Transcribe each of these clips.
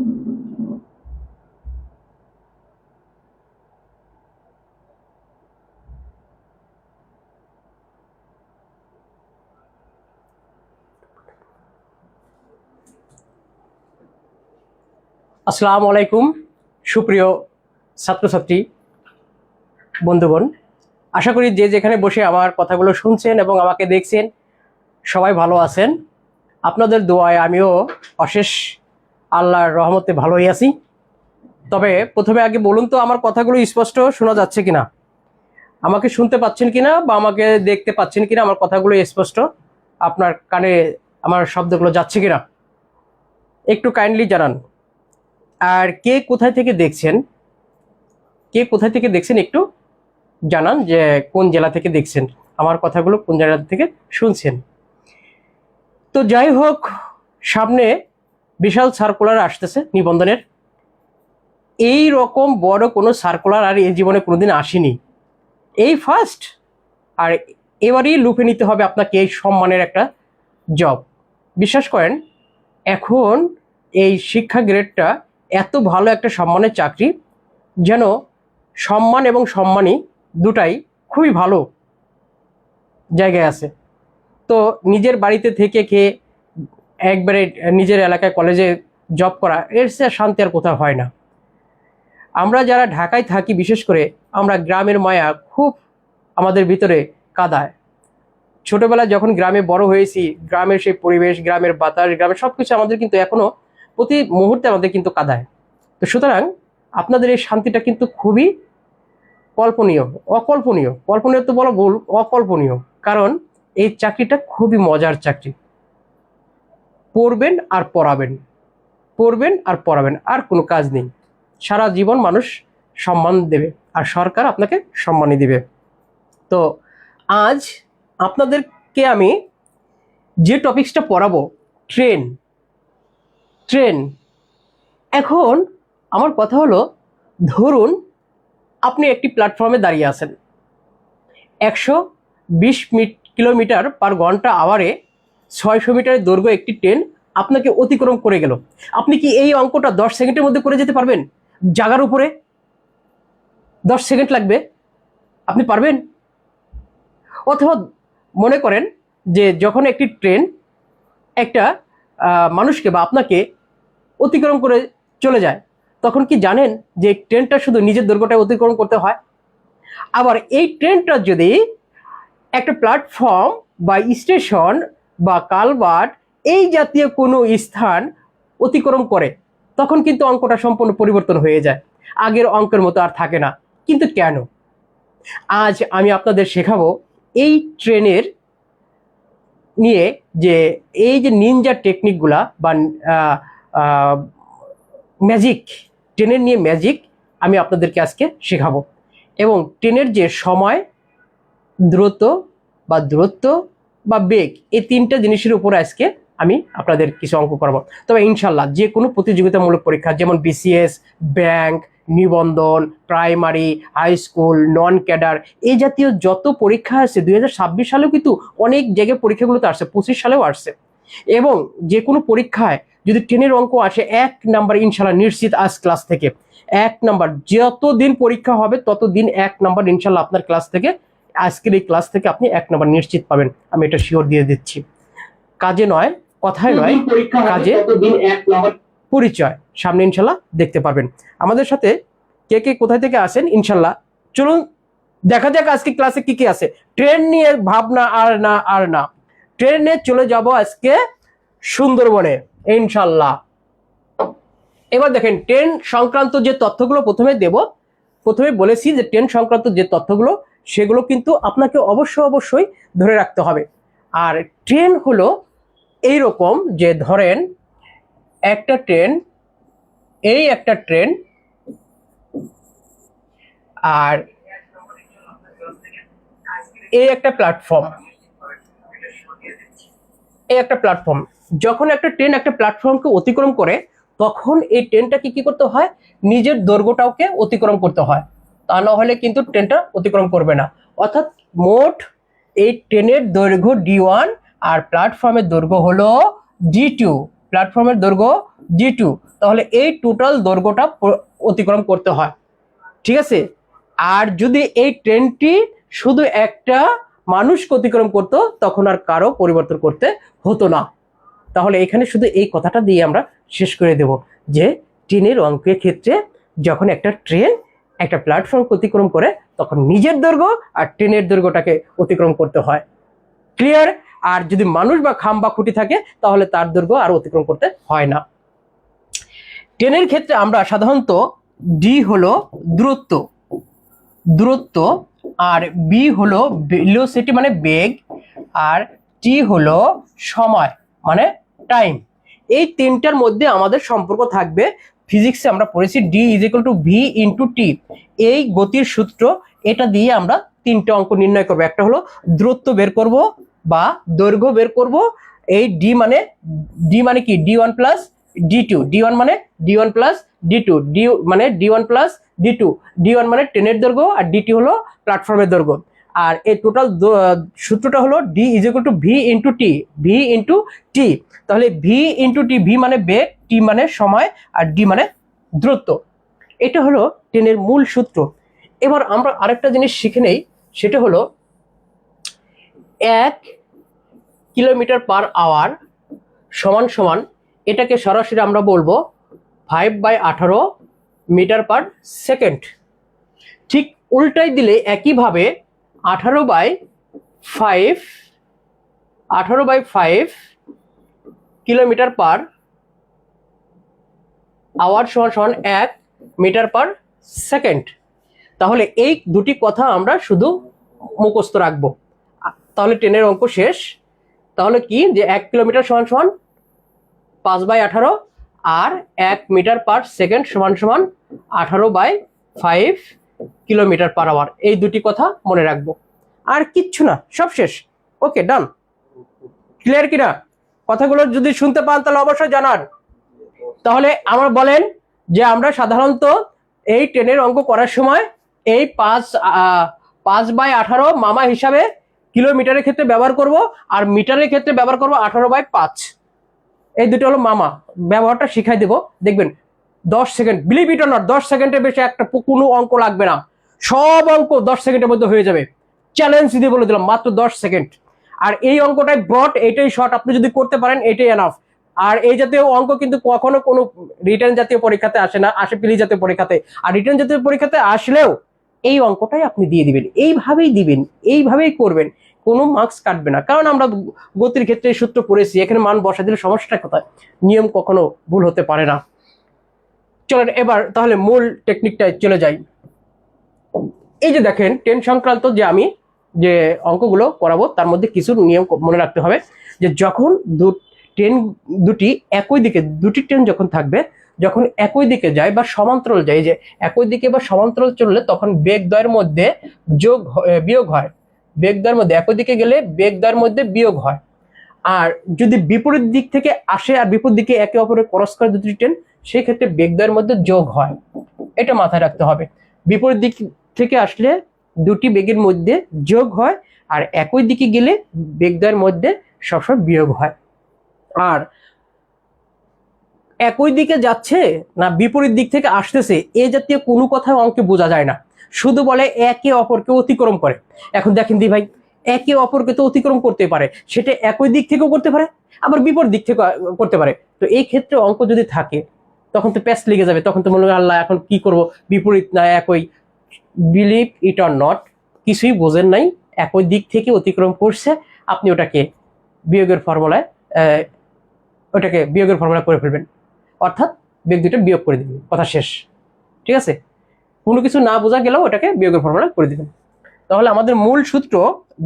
আসসালামু আলাইকুম সুপ্রিয় ছাত্রছাত্রী বন্ধুগণ, আশা করি যে যেখানে বসে আমার কথাগুলো শুনছেন এবং আমাকে দেখছেন সবাই ভালো আছেন। আপনাদের দোয়ায় আমিও অশেষ আল্লাহর রহমতে ভালোই আছি। তবে প্রথমে আগে বলুন তো, আমার কথাগুলো স্পষ্ট শোনা যাচ্ছে কিনা, আমাকে শুনতে পাচ্ছেন কিনা বা আমাকে দেখতে পাচ্ছেন কিনা, আমার কথাগুলো স্পষ্ট আপনার কানে আমার শব্দগুলো যাচ্ছে কিনা একটু কাইন্ডলি জানান। আর কে কোথায় থেকে দেখছেন একটু জানান যে কোন জেলা থেকে দেখছেন, আমার কথাগুলো কোন জেলা থেকে শুনছেন। তো যাই হোক, সামনে বিশাল সার্কুলার আসতেছে নিবন্ধনের। এই রকম বড় কোনো সার্কুলার আর এই জীবনে কোনোদিন আসেনি, এই ফার্স্ট। আর এবারই লুপে নিতে হবে আপনাকে এই সম্মানের একটা জব। বিশ্বাস করেন, এখন এই শিক্ষা গ্রেডটা এত ভালো একটা সম্মানের চাকরি, যেন সম্মান এবং সম্মানী দুটাই খুবই ভালো জায়গায় আছে। তো নিজের বাড়িতে থেকে খেয়ে একবারে নিজের এলাকায় কলেজে জব করা, এর সে শান্তি আর কোথাও হয় না। আমরা যারা ঢাকায় থাকি, বিশেষ করে আমরা গ্রামের মায়া খুব আমাদের ভিতরে কাঁদায়। ছোটবেলায় যখন গ্রামে বড় হয়েছি, গ্রামের সেই পরিবেশ, গ্রামের বাতাস, গ্রামের সব কিছু আমাদের কিন্তু এখনো প্রতি মুহূর্তে আমাদের কিন্তু কাঁদায়। তো সুতরাং আপনাদের এই শান্তিটা কিন্তু খুবই অকল্পনীয় তো বলা ভুল, অকল্পনীয়। কারণ এই চাকরিটা খুবই মজার চাকরি। পড়বেন আর পড়াবেন, আর কোনো কাজ নেই। সারা জীবন মানুষ সম্মান দেবে আর সরকার আপনাকে সম্মানই দেবে। তো আজ আপনাদেরকে আমি যে টপিকসটা পড়াবো, ট্রেন। এখন আমার কথা হলো, ধরুন আপনি একটি প্ল্যাটফর্মে দাঁড়িয়ে আছেন, 120 কিলোমিটার পার ঘন্টা আওয়ারে 600 মিটারের দৈর্ঘ্য একটি ট্রেন আপনাকে অতিক্রম করে গেল। আপনি কি এই অঙ্কটা 10 সেকেন্ডের মধ্যে করে যেতে পারবেন? জায়গার উপরে 10 সেকেন্ড লাগবে, আপনি পারবেন? অথবা মনে করেন যে যখন একটি ট্রেন একটা মানুষকে বা আপনাকে অতিক্রম করে চলে যায়, তখন কি জানেন যে ট্রেনটা শুধু নিজের দৈর্ঘ্যটা অতিক্রম করতে হয়? আবার এই ট্রেনটা যদি একটা প্ল্যাটফর্ম বা স্টেশন বা কালভার্ট এই জাতীয় কোনো স্থান অতিক্রম করে, তখন কিন্তু অঙ্কটা সম্পূর্ণ পরিবর্তন হয়ে যায়, আগের অঙ্কের মতো আর থাকে না। কিন্তু কেন? আজ আমি আপনাদের শেখাবো এই ট্রেনের নিয়ে, যে এই যে নিনজা টেকনিকগুলা বা ম্যাজিক, ট্রেনের নিয়ে ম্যাজিক আমি আপনাদেরকে আজকে শেখাবো। এবং ট্রেনের যে সময়, দূরত্ব বা বেগ, এই তিনটা জিনিসের উপর আজকে আমি আপনাদের কিছু অঙ্ক করাবো। তবে ইনশাল্লাহ যে কোনো প্রতিযোগিতামূলক পরীক্ষা, যেমন বিসিএস, ব্যাংক, নিবন্ধন, primary, high school, non cadre, এই জাতীয় যত পরীক্ষা আছে 2026 সালেও কিন্তু অনেক জায়গায় পরীক্ষাগুলোতে আসছে, 25 সালেও আসছে। এবং যে কোনো পরীক্ষায় যদি ট্রেনের অঙ্ক আসে, 1 নাম্বার ইনশাল্লাহ নিশ্চিত। আজ ক্লাস থেকে 1 নাম্বার, যতদিন পরীক্ষা হবে ততদিন 1 নাম্বার ইনশাল্লাহ আপনার ক্লাস থেকে, আজকের এই ক্লাস থেকে আপনি 1 নাম্বার নিশ্চিত পাবেন, আমি এটা শিওর দিয়ে দিচ্ছি। কাজে নয়, কথায় নয়, কাজে পরিচয় সামনে ইনশাল্লাহ দেখতে পারবেন। আমাদের সাথে কে কে কোথায় থেকে আসেন ইনশাল্লাহ চলুন দেখা যাক আজকে ক্লাসে কি কি আছে। ট্রেন নিয়ে ভাবনা আর না, ট্রেন নিয়ে চলে যাব আজকে সুন্দরবনে ইনশাল্লাহ। এবার দেখেন, ট্রেন সংক্রান্ত যে তথ্যগুলো প্রথমে বলেছি যে ট্রেন সংক্রান্ত যে তথ্যগুলো, সেগুলো কিন্তু আপনাকে অবশ্যই ধরে রাখতে হবে। আর ট্রেন হলো এইরকম যে, ধরেন একটা ট্রেন, আর এই একটা প্ল্যাটফর্ম, যখন একটা ট্রেন একটা প্ল্যাটফর্মকে অতিক্রম করে, তখন এই ট্রেনটাকে কি করতে হয়? নিজের দৈর্ঘ্যটাকে অতিক্রম করতে হয়, তা না হলে কিন্তু ট্রেনটা অতিক্রম করবে না। অর্থাৎ মোট এই ট্রেনের দৈর্ঘ্য D1 আর প্ল্যাটফর্মের দৈর্ঘ্য হলো D2। প্ল্যাটফর্মের দৈর্ঘ্য D2, তাহলে এই টোটাল দৈর্ঘ্যটা অতিক্রম করতে হয়, ঠিক আছে। আর যদি এই ট্রেনটি শুধু একটা মানুষকে অতিক্রম করতো তখন আর কারো পরিবর্তন করতে হতো না। তাহলে এখানে শুধু এই কথাটা দিয়ে আমরা শেষ করে দেব যে ট্রেনের অঙ্কের ক্ষেত্রে যখন একটা ট্রেন একটা প্ল্যাটফর্ম অতিক্রম করে তখন নিজের দৈর্ঘ্য আর ট্রেনের দৈর্ঘ্যটাকে অতিক্রম করতে হয়। ক্লিয়ার? আর যদি মানুষ বা খাম বা খুঁটি থাকে তাহলে তার দৈর্ঘ্য আর অতিক্রম করতে হয় না। ট্রেনের ক্ষেত্রে আমরা সাধারণত ডি হলো দূরত্ব, আর বি হলো ভেলোসিটি মানে বেগ, আর টি হলো সময় মানে টাইম। এই তিনটার মধ্যে আমাদের সম্পর্ক থাকবে। ফিজিক্সে আমরা পড়েছি D is equal to V into T, এই গতির সূত্র। এটা দিয়ে আমরা তিনটে অঙ্ক নির্ণয় করব। একটা হলো দূরত্ব বের করব বা দৈর্ঘ্য বের করব। এই ডি মানে কি D1 প্লাস D2, D1 মানে D1 প্লাস D2, ডি মানে D1 প্লাস D2, D1 মানে ট্রেনের দৈর্ঘ্য আর DT হলো প্ল্যাটফর্মের দৈর্ঘ্য। আর এই টোটাল সূত্রটা হলো D is equal to V into T. তাহলে ভি ইন্টু টি, ভি মানে বেগ, টি মানে সময়, আর ডি মানে দূরত্ব। এটা হলো ট্রেনের মূল সূত্র। এবার আমরা আরেকটা জিনিস শিখে নেই, সেটা হলো 1 কিলোমিটার পার আওয়ার সমান সমান, এটাকে সরাসরি আমরা বলবো 5/18 মিটার পার সেকেন্ড। ঠিক উল্টাই দিলে একইভাবে 18/5 কিলোমিটার পার আওয়ার সমান সমান 1 মিটার পার সেকেন্ড। তাহলে এই দুটি কথা আমরা শুধু মুখস্থ রাখবো, তাহলে ট্রেনের অঙ্ক শেষ। তাহলে কি যে 1 কিলোমিটার সমান সমান 5/18 আর 1 মিটার পার সেকেন্ড সমান সমান 18/5 কিলোমিটার পার আওয়ার। এই দুটি কথা মনে রাখবো, আর কিচ্ছু না, সব শেষ। ওকে, ডান। ক্লিয়ার কিনা? কথাগুলো যদি শুনতে পান তাহলে অবশ্যই জানান। তাহলে আমার বলেন যে আমরা সাধারণত এই ট্রেনের অঙ্ক করার সময় এই 5/18 মামা হিসাবে কিলোমিটারের ক্ষেত্রে ব্যবহার করব, আর মিটারের ক্ষেত্রে ব্যবহার করব 18/5। এই দুটো হলো মামা। ব্যবহারটা শিখাই দেবো, দেখবেন 10 second, believe it or not, 10 সেকেন্ডের বেশি একটা কোনো অঙ্ক লাগবে না, সব অঙ্ক 10 সেকেন্ডের মধ্যে হয়ে যাবে। চ্যালেঞ্জ দিয়ে বলে দিলাম, মাত্র 10 সেকেন্ড। আর এই অঙ্কটাই ব্রড, এটাই শর্ট, আপনি যদি করতে পারেন এটাই এনাফ। আর এই জাতীয় অঙ্ক কিন্তু কখনো কোনো রিটার্ন জাতীয় পরীক্ষাতে আসে না, আসে প্লি জাতীয় পরীক্ষাতে। আর রিটার্ন জাতীয় পরীক্ষাতে আসলেও এই অঙ্কটাই আপনি দিয়ে দিবেন, এইভাবেই দিবেন, এইভাবেই করবেন, কোনো মার্কস কাটবে না। কারণ আমরা গতির ক্ষেত্রে সূত্র পড়েছি, এখানে মান বসা দিলে সমস্যাটা কোথায়? নিয়ম কখনো ভুল হতে পারে না। চলেন এবার তাহলে মূল টেকনিকটায় চলে যাই। এই যে দেখেন ট্রেন সংক্রান্ত যে আমি যে অঙ্কগুলো করাবো তার মধ্যে কিছু নিয়ম মনে রাখতে হবে। যে যখন ট্রেন দুটি একই দিকে, দুটি ট্রেন যখন থাকবে, যখন একই দিকে যায় বা সমান্তরাল যায়, যে একই দিকে বা সমান্তরাল চললে তখন বেগদ্বয়ের মধ্যে বিয়োগ হয়। বেগদ্বয়ের মধ্যে একই দিকে গেলে বেগদ্বয়ের মধ্যে বিয়োগ হয়। আর যদি বিপরীত দিক থেকে আসে আর বিপরীত দিকে একে অপরের ক্রস করে দুটি ট্রেন, সেই ক্ষেত্রে বেগদ্বয়ের মধ্যে যোগ হয়। এটা মাথায় রাখতে হবে। বিপরীত দিক থেকে আসলে দুটি বেগের মধ্যে যোগ হয়, আর একই দিকে গেলে বেগদ্বয়ের মধ্যে সবসময় বিয়োগ হয়। আর একই দিকে যাচ্ছে না বিপরীত দিক থেকে আসতেছে, এ জাতীয় কোনো কথা অঙ্কে বোঝা যায় না, শুধু বলে একে অপরকে অতিক্রম করে। এখন দেখেন দি ভাই, একে অপরকে তো অতিক্রম করতে পারে, সেটা একই দিক থেকেও করতে পারে, আবার বিপরীত দিক থেকে করতে পারে। তো এই ক্ষেত্রে অঙ্ক যদি থাকে তখন তো প্যাচ লেগে যাবে, তখন তো মনে হয় আল্লাহ এখন কি করব, বিপরীত না একই। বিলিভ ইট অর নট, কিছুই বোঝেন নাই, একই দিক থেকে অতিক্রম করছে, আপনি ওটাকে বিয়োগের ফর্মুলায় করে ফেলবেন, অর্থাৎ বেগ দুটো বিয়োগ করে দিবেন, কথা শেষ। ঠিক আছে? কোনো কিছু না বোঝা গেলেও ওটাকে বিয়োগের ফর্মুলা করে দিবেন। তাহলে আমাদের মূল সূত্র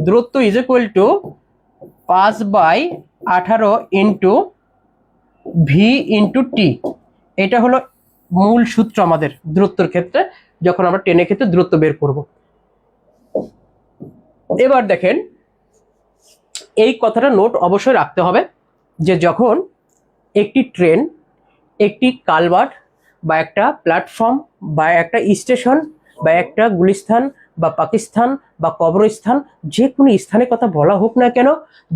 দূরত্ব is equal to 5/18 into V into T. এটা হলো মূল সূত্র আমাদের দূরত্বের ক্ষেত্রে, যখন আমরা ট্রেনের ক্ষেত্রে দূরত্ব বের করব। এবার দেখেন এই কথাটা নোট অবশ্যই রাখতে হবে যে যখন একটি ট্রেন একটি কালভার্ট বা একটা প্ল্যাটফর্ম বা একটা স্টেশন বা একটা গুলিস্তান বা পাকিস্তান বা কবরস্থান, যে কোনো স্থানের কথা বলা হোক না কেন,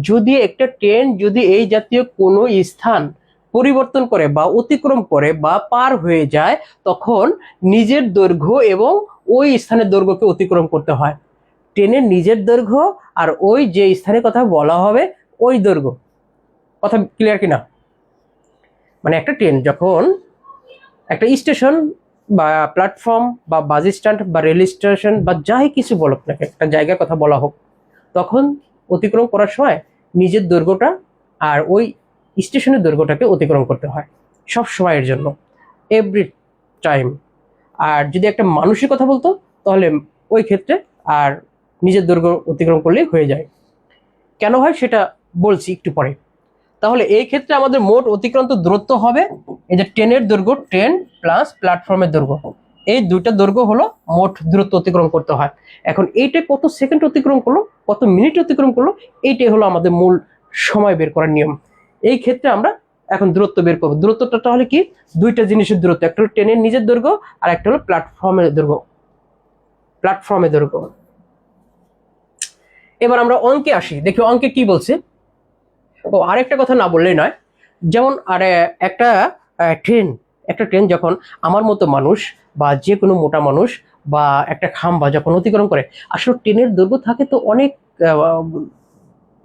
যদি একটা ট্রেন যদি এই জাতীয় কোনো স্থান পরিবর্তন করে বা অতিক্রম করে বা পার হয়ে যায়, তখন নিজের দৈর্ঘ্য এবং ওই স্থানের দৈর্ঘ্যকে অতিক্রম করতে হয়। ট্রেনের নিজের দৈর্ঘ্য আর ওই যে স্থানের কথা বলা হবে ওই দৈর্ঘ্য। কথা ক্লিয়ার কিনা? মানে একটা ট্রেন যখন একটা স্টেশন বা প্ল্যাটফর্ম বা বাস স্ট্যান্ড বা রেল স্টেশন বা যাই কিছু বলুক না, একটা জায়গার কথা বলা হোক, তখন অতিক্রম করার সময় নিজের দৈর্ঘ্যটা আর ওই স্টেশনের দৈর্ঘ্যটাকে অতিক্রম করতে হয় সব সময়ের জন্য, এভরি টাইম। আর যদি একটা মানুষের কথা বলতো তাহলে ওই ক্ষেত্রে আর নিজের দৈর্ঘ্য অতিক্রম করলেই হয়ে যায়। কেন হয় সেটা বলছি একটু পরে। তাহলে এই ক্ষেত্রে আমাদের মোট অতিক্রান্ত দূরত্ব হবে এই যে ট্রেনের দৈর্ঘ্য, ট্রেন প্লাস প্ল্যাটফর্মের দৈর্ঘ্য, এই দুইটা দৈর্ঘ্য হলো মোট দূরত্ব অতিক্রম করতে হয়। এখন এইটা কত সেকেন্ড অতিক্রম করলো, কত মিনিট অতিক্রম করলো, এইটাই হলো আমাদের মূল সময় বের করার নিয়ম। এই ক্ষেত্রে আমরা এখন দূরত্ব বের করবো। দূরত্বটা তাহলে কি, দুইটা জিনিসের দূরত্ব, একটা হলো ট্রেনের নিজের দৈর্ঘ্য আর একটা হলো প্ল্যাটফর্মের দৈর্ঘ্য। প্ল্যাটফর্মের দৈর্ঘ্য। এবার আমরা অঙ্কে আসি, দেখি অঙ্কে কি বলছে। ও আরেকটা কথা না বললেই নয়, যেমন আর একটা ট্রেন যখন আমার মতো মানুষ বা যে কোনো মোটা মানুষ বা একটা খাম্বা যখন অতিক্রম করে, আসলে ট্রেনের দৈর্ঘ্য থাকে তো অনেক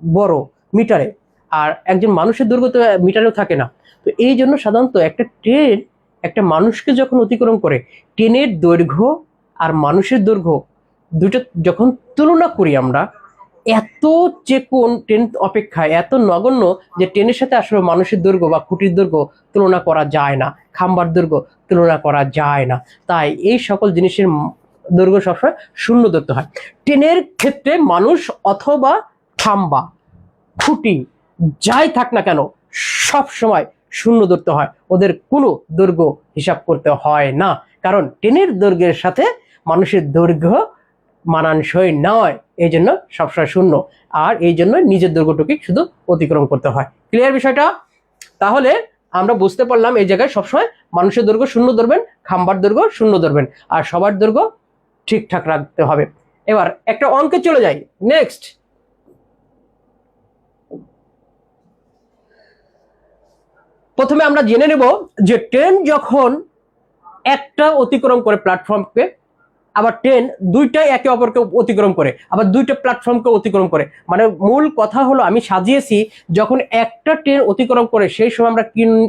বড় মিটারে, আর একজন মানুষের দৈর্ঘ্য তো মিটারেও থাকে না। তো এই জন্য সাধারণত একটা ট্রেন একটা মানুষকে যখন অতিক্রম করে, ট্রেনের দৈর্ঘ্য আর মানুষের দৈর্ঘ্য দুটো যখন তুলনা করি আমরা, এত চিকন ট্রেন অপেক্ষা এত নগণ্য যে ট্রেনের সাথে আসলে মানুষের দৈর্ঘ্য বা খুঁটির দৈর্ঘ্য তুলনা করা যায় না, খাম্বার দৈর্ঘ্য তুলনা করা যায় না। তাই এই সকল জিনিসের দৈর্ঘ্য সবসময় শূন্য ধরতে হয়। ট্রেনের ক্ষেত্রে মানুষ অথবা খাম্বা, খুঁটি যাই থাক না কেন সব সময় শূন্য ধরতে হয়, ওদের কোনো দৈর্ঘ্য হিসাব করতে হয় না, কারণ ট্রেনের দৈর্ঘ্যের সাথে মানুষের দৈর্ঘ্য মানানসই নয়, এই জন্য সবসময় শূন্য। আর এই জন্য নিজের দৈর্ঘ্যটুকু শুধু অতিক্রম করতে হয়। ক্লিয়ার বিষয়টা? তাহলে আমরা বুঝতে পারলাম এই জায়গায় সবসময় মানুষের দৈর্ঘ্য শূন্য ধরবেন, খাম্বার দৈর্ঘ্য শূন্য ধরবেন, আর সবার দৈর্ঘ্য ঠিকঠাক রাখতে হবে। এবার একটা অঙ্কে চলে যাই। নেক্সট, প্রথমে আমরা জেনে নেব যে ট্রেন যখন একটা অতিক্রম করে প্ল্যাটফর্মকে, আবার ট্রেন দুইটাই একে অপরকে অতিক্রম করে, আবার দুইটা প্ল্যাটফর্মকে অতিক্রম করে। মানে মূল কথা হলো আমি সাজিয়েছি যখন একটা ট্রেন অতিক্রম করে সেই সময় আমরা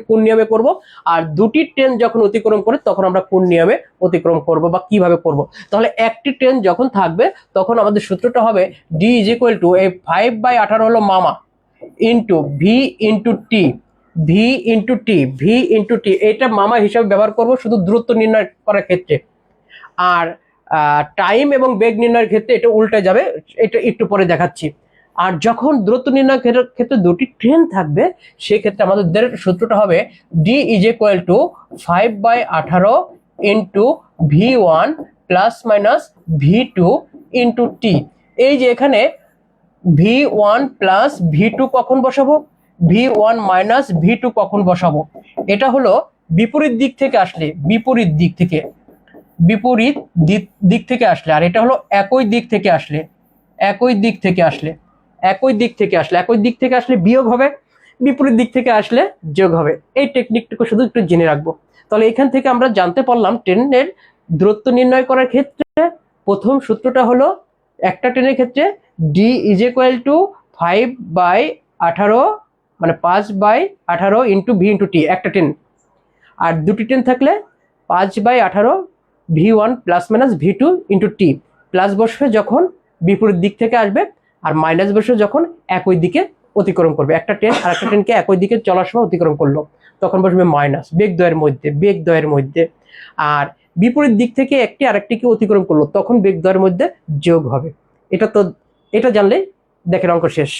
কোন নিয়মে করব, আর দুটি ট্রেন যখন অতিক্রম করে তখন আমরা কোন নিয়মে অতিক্রম করব বা কিভাবে করব। তাহলে একটি ট্রেন যখন থাকবে তখন আমাদের সূত্রটা হবে ডি ইজ ইকুয়াল টু এই 5/18 হলো মামা ইন্টু ভি ইন্টু টি, ভি ইন্টু টি, ভি ইন্টু টি। এটা মামা হিসাবে ব্যবহার করব শুধু দূরত্ব নির্ণয় করার ক্ষেত্রে, আর টাইম এবং বেগ নির্ণয়ের ক্ষেত্রে এটা উল্টে যাবে, এটা একটু পরে দেখাচ্ছি। আর যখন দূরত্ব নির্ণয়ের ক্ষেত্রে দুটি ট্রেন থাকবে সেক্ষেত্রে আমাদের সূত্রটা হবে D is equal to 5/18 into V1 plus minus V2 into T. এই যে এখানে V1 প্লাস V2 কখন বসাবো, V1 মাইনাস V2 কখন বসাবো, এটা হলো বিপরীত দিক থেকে আসলে, বিপরীত দিক থেকে, বিপরীত দিক থেকে আসলে, আর এটা হলো একই দিক থেকে আসলে, একই দিক থেকে আসলে, একই দিক থেকে আসলে, একই দিক থেকে আসলে বিয়োগ হবে, বিপরীত দিক থেকে আসলে যোগ হবে। এই টেকনিকটুকু শুধু একটু জেনে রাখবো। তাহলে এখান থেকে আমরা জানতে পারলাম ট্রেনের দূরত্ব নির্ণয় করার ক্ষেত্রে প্রথম সূত্রটা হলো একটা ট্রেনের ক্ষেত্রে ডি ইজ ইকুয়াল টু 5/18 মানে 5/18 ইন্টু ভি ইন্টু টি একটা ট্রেন, আর দুটি ট্রেন থাকলে 5/18 V1 plus minus V2 into T. Plus বসবে যখন বিপরীত দিক থেকে আসবে, আর মাইনাস বসবে যখন একই দিকে অতিক্রম করবে। একটা ট্রেন আর একটা ট্রেনকে একই দিকে চলার সময় অতিক্রম করলো তখন বসবে মাইনাস, বেগদ্বয়ের মধ্যে, বেগদ্বয়ের মধ্যে। আর বিপরীত দিক থেকে একটি আরেকটিকে অতিক্রম করলো তখন বেগদ্বয়ের মধ্যে যোগ হবে। এটা তো এটা জানলেই দেখেন অঙ্ক শেষ।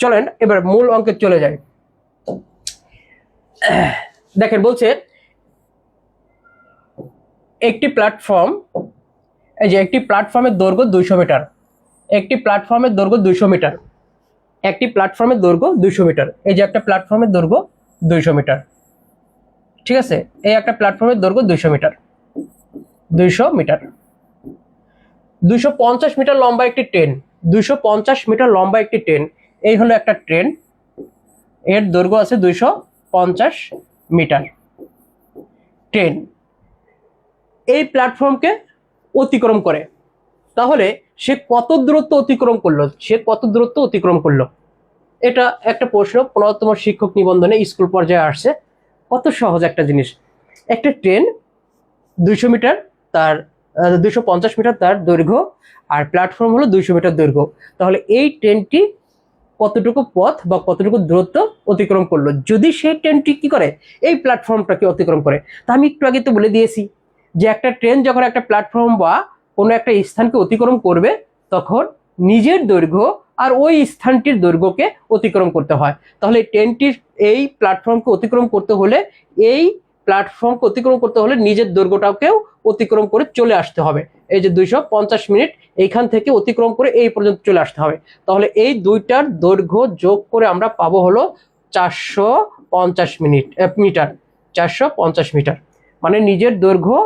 চলেন এবার মূল অঙ্কে চলে যায়। দেখেন বলছে একটি প্ল্যাটফর্ম, এই যে একটি প্ল্যাটফর্মের দৈর্ঘ্য 200 মিটার, একটি প্ল্যাটফর্মের দৈর্ঘ্য 200 মিটার, একটি প্ল্যাটফর্মের দৈর্ঘ্য 200 মিটার। এই যে একটা প্ল্যাটফর্মের দৈর্ঘ্য 200 মিটার, ঠিক আছে, এই একটা প্ল্যাটফর্মের দৈর্ঘ্য 200 মিটার, 200 মিটার। 250 মিটার লম্বা একটি ট্রেন, 250 মিটার লম্বা একটি ট্রেন, এই হলো একটা ট্রেন, এর দৈর্ঘ্য আছে 250 মিটার ট্রেন এই প্ল্যাটফর্মকে অতিক্রম করে, তাহলে সে কত দূরত্ব অতিক্রম করলো? এটা একটা প্রশ্ন 15তম শিক্ষক নিবন্ধনে স্কুল পর্যায়ে আসছে। কত সহজ একটা জিনিস। একটা ট্রেন 200 মিটার তার 250 মিটার তার দৈর্ঘ্য, আর প্ল্যাটফর্ম হলো 200 মিটার দৈর্ঘ্য। তাহলে এই ট্রেনটি কতটুকু পথ বা কতটুকু দূরত্ব অতিক্রম করলো যদি সেই ট্রেনটি কি করে, এই প্ল্যাটফর্মটাকে অতিক্রম করে। তা আমি একটু আগে তো বলে দিয়েছি যে একটা ট্রেন যখন একটা প্ল্যাটফর্ম বা কোনো একটা স্থানকে অতিক্রম করবে তখন নিজের দৈর্ঘ্য আর ওই স্থানটির দৈর্ঘ্যকে অতিক্রম করতে হয়। তাহলে ট্রেনটির এই প্ল্যাটফর্মকে অতিক্রম করতে হলে নিজের দৈর্ঘ্যটাকেও অতিক্রম করে চলে আসতে হবে। এই যে 250 মিনিট এইখান থেকে অতিক্রম করে এই পর্যন্ত চলে আসতে হবে। তাহলে এই দুইটার দৈর্ঘ্য যোগ করে আমরা পাবো হলো 450 মিটার। 450 মিটার মানে নিজের দৈর্ঘ্য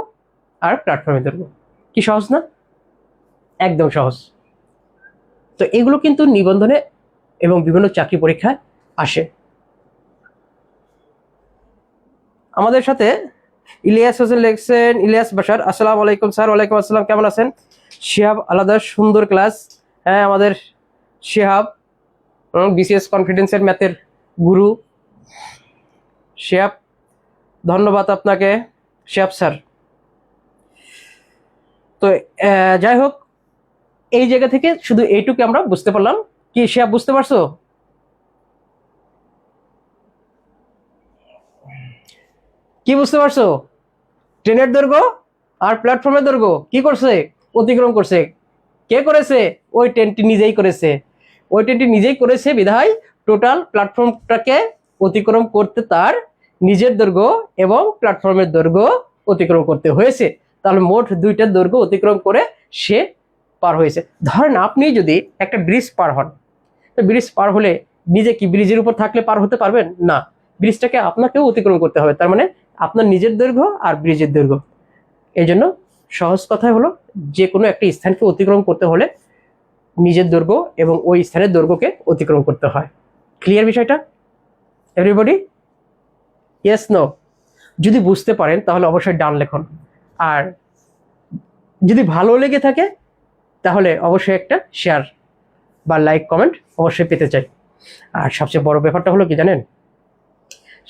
আর প্ল্যাটফর্মের দৈর্ঘ্য। কি সহজ না? একদম সহজ। তো এগুলো কিন্তু নিবন্ধনে এবং বিভিন্ন চাকরি পরীক্ষায় আসে। আমাদের সাথে ইলিয়াস হোসেন লিখছেন, ইলিয়াস বাশার, আসসালামু আলাইকুম স্যার। ওয়ালাইকুম আসসালাম, কেমন আছেন? শিহাব আলাদা, সুন্দর ক্লাস। হ্যাঁ, আমাদের শিহাব বিসিএস কনফিডেন্সের ম্যাথের গুরু। শিহাব, ধন্যবাদ আপনাকে শিহাব স্যার। তো যাই হোক, এই জায়গা থেকে শুধু এইটুকু আমরা বুঝতে পারলাম। কি শিহাব, বুঝতে পারছো? কি বুঝতে পারছো? ট্রেনের দৈর্ঘ্য আর প্ল্যাটফর্মের দৈর্ঘ্য কি করছে? অতিক্রম করছে। কে করেছে? ওই ট্রেনটি নিজেই করেছে বিধায় টোটাল প্ল্যাটফর্মটাকে অতিক্রম করতে তার নিজের দৈর্ঘ্য এবং প্ল্যাটফর্মের দৈর্ঘ্য অতিক্রম করতে হয়েছে। তাহলে মোট দুইটার দৈর্ঘ্য অতিক্রম করে সে পার হয়েছে। ধরেন আপনি যদি একটা ব্রিজ পার হন, তো ব্রিজ পার হলে নিজে কি ব্রিজের উপর থাকলে পার হতে পারবেন না? ব্রিজটাকে আপনাকেও অতিক্রম করতে হবে। তার মানে আপনার নিজের দৈর্ঘ্য আর ব্রিজের দৈর্ঘ্য। এই জন্য সহজ কথাই হলো, যে কোনো একটা স্থানকে অতিক্রম করতে হলে নিজের দৈর্ঘ্য এবং ওই স্থানের দৈর্ঘ্যকে অতিক্রম করতে হয়। ক্লিয়ার বিষয়টা এভরিবডি? Yes, no? যদি বুঝতে পারেন তাহলে অবশ্যই ডান লেখন, আর যদি ভালো লেগে থাকে তাহলে অবশ্যই একটা শেয়ার বা লাইক কমেন্ট অবশ্যই পেতে চাই। আর সবচেয়ে বড় ব্যাপারটা হলো কি জানেন?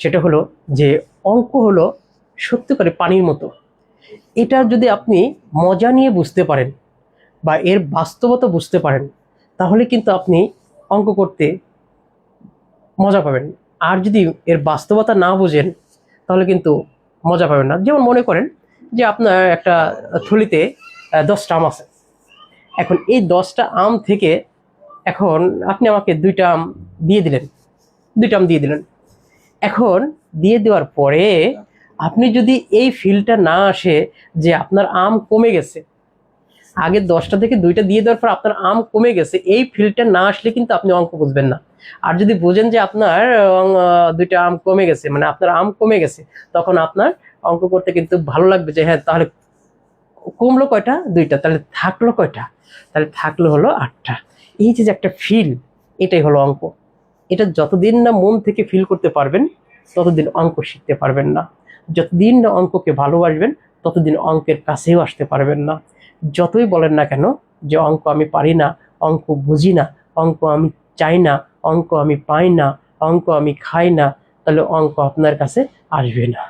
সেটা হলো যে অঙ্ক হলো সত্যিকারে পানির মতো। এটা যদি আপনি মজা নিয়ে বুঝতে পারেন বা এর বাস্তবতা বুঝতে পারেন তাহলে কিন্তু আপনি অঙ্ক করতে মজা পাবেন। আর যদি এর বাস্তবতা না বোঝেন তাহলে কিন্তু মজা পাবেন না। যেমন মনে করেন যে আপনার একটা থলিতে 10টা আম আছে। এখন এই 10টা আম থেকে এখন আপনি আমাকে 2টা আম দিয়ে দিলেন। এখন দিয়ে দেওয়ার পরে আপনি যদি এই ফিলটা না আসে যে আপনার আম কমে গেছে, আগে 10টা থেকে 2টা দিয়ে দেওয়ার পর আপনার আম কমে গেছে, এই ফিলটা না আসলে কিন্তু আপনি অঙ্ক বুঝবেন না। আর যদি বুঝেন যে আপনার 2টা আম কমে গেছে, মানে আপনার আম কমে গেছে, তখন আপনার অঙ্ক করতে কিন্তু ভালো লাগবে যে হ্যাঁ তাহলে কমলো কয়টা? 2টা। তাহলে থাকলো কয়টা? তাহলে থাকলো হলো 8টা। এই যে একটা ফিল, এটাই হলো অঙ্ক। এটা যতদিন না মন থেকে ফিল করতে পারবেন ততদিন অঙ্ক শিখতে পারবেন না। যতদিন না অঙ্ককে ভালোবাসবেন ততদিন অঙ্কের কাছেও আসতে পারবেন না। যতই বলেন না কেন যে অঙ্ক আমি পারি না, অঙ্ক বুঝি না, অঙ্ক আমি চাই না, অঙ্ক আমি পাই না, অঙ্ক আমি খাই না, তাহলে অঙ্ক আপনার কাছে আসবে না।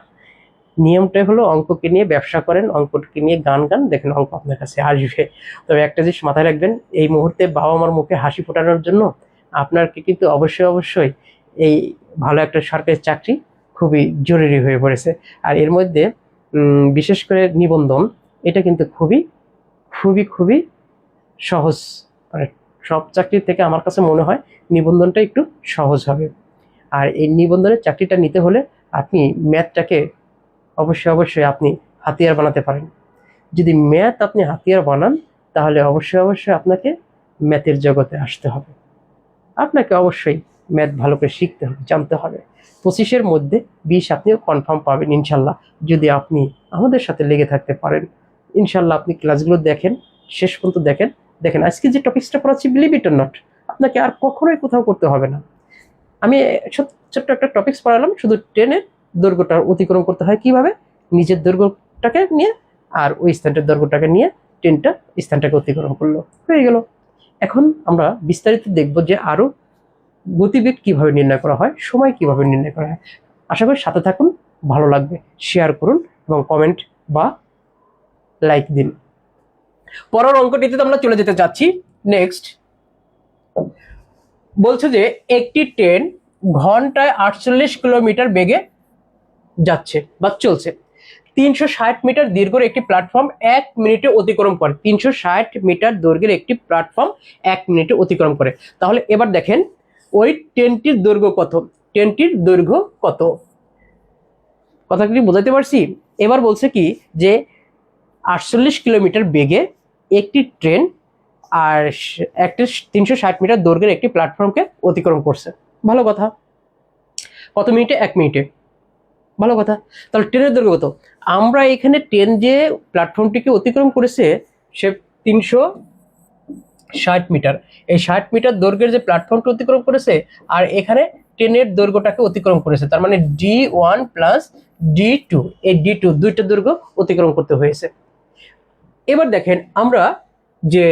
নিয়মটাই হলো অঙ্ককে নিয়ে ব্যবসা করেন, অঙ্ককে নিয়ে গান দেখেন অঙ্ক আপনার কাছে আসবে। তবে একটা জিনিস মাথায় রাখবেন, এই মুহূর্তে বাবা মার মুখে হাসি ফোটানোর জন্য আপনাকে কিন্তু অবশ্যই এই ভালো একটা সরকারি চাকরি খুবই জরুরি হয়ে পড়েছে। আর এর মধ্যে বিশেষ করে নিবন্ধন, এটা কিন্তু খুবই খুবই খুবই সহজ। মানে সব চাকরির থেকে আমার কাছে মনে হয় নিবন্ধনটা একটু সহজ হবে। আর এই নিবন্ধনের চাকরিটা নিতে হলে আপনি ম্যাথটাকে অবশ্যই আপনি হাতিয়ার বানাতে পারেন। যদি ম্যাথ আপনি হাতিয়ার বানান তাহলে অবশ্যই আপনাকে ম্যাথের জগতে আসতে হবে। আপনাকে অবশ্যই ম্যাথ ভালো করে শিখতে হবে, জানতে হবে। 25-এর মধ্যে 20 আপনিও কনফার্ম পাবেন ইনশাল্লাহ, যদি আপনি আমাদের সাথে লেগে থাকতে পারেন। ইনশাল্লাহ আপনি ক্লাসগুলো দেখেন, শেষ পর্যন্ত দেখেন। আজকে যে টপিকসটা পড়াচ্ছি, বিলিভ ইট অর নট, আপনাকে আর কখনোই কোথাও করতে হবে না। আমি ছোট্ট একটা টপিকস পড়ালাম, শুধু ট্রেনের দৈর্ঘ্যটা অতিক্রম করতে হয় কিভাবে, নিজের দৈর্ঘ্যটাকে নিয়ে আর ওই স্থানটার দৈর্ঘ্যটাকে নিয়ে ট্রেনটা স্থানটাকে অতিক্রম করলো, হয়ে গেল। এখন আমরা বিস্তারিত দেখব যে আরো গতিবেগ কিভাবে নির্ণয় করা হয়, সময় কিভাবে নির্ণয় করা হয়। আশা করি সাথে থাকুন, ভালো লাগবে, শেয়ার করুন এবং কমেন্ট বা লাইক দিন। পরের অঙ্কটিতে আমরা চলে যেতে চাচ্ছি। নেক্সট বলছে যে একটি ট্রেন ঘন্টায় 48 কিলোমিটার বেগে যাচ্ছে বা চলছে, 360 মিটার দীর্ঘের একটি প্ল্যাটফর্ম 1 মিনিটে অতিক্রম করে। 360 মিটার দৈর্ঘ্যের একটি প্ল্যাটফর্ম 1 মিনিটে অতিক্রম করে। তাহলে এবার দেখেন ওই ট্রেনটির দৈর্ঘ্য কত, ট্রেনটির দৈর্ঘ্য কত, কথা কি বোঝাতে পারছি? এবার বলছে কি যে 48 কিলোমিটার বেগে একটি ট্রেন আর একটা 360 মিটার দৈর্ঘ্যের একটি প্ল্যাটফর্মকে অতিক্রম করছে। ভালো কথা। কত মিনিটে? 1 মিনিটে। ভালো কথা। তাহলে ট্রেনের দৈর্ঘ্য কত? আমরা এখানে ট্রেন যে প্ল্যাটফর্মটিকে অতিক্রম করেছে সে 360 মিটার, এই 60 মিটার দৈর্ঘ্যের যে প্ল্যাটফর্মটি অতিক্রম করেছে আর এখানে ট্রেনের দৈর্ঘ্যটাকে অতিক্রম করেছে, তার মানে D1 প্লাস D2, এই D2 দুইটা দৈর্ঘ্য অতিক্রম করতে হয়েছে। এবার দেখেন আমরা যে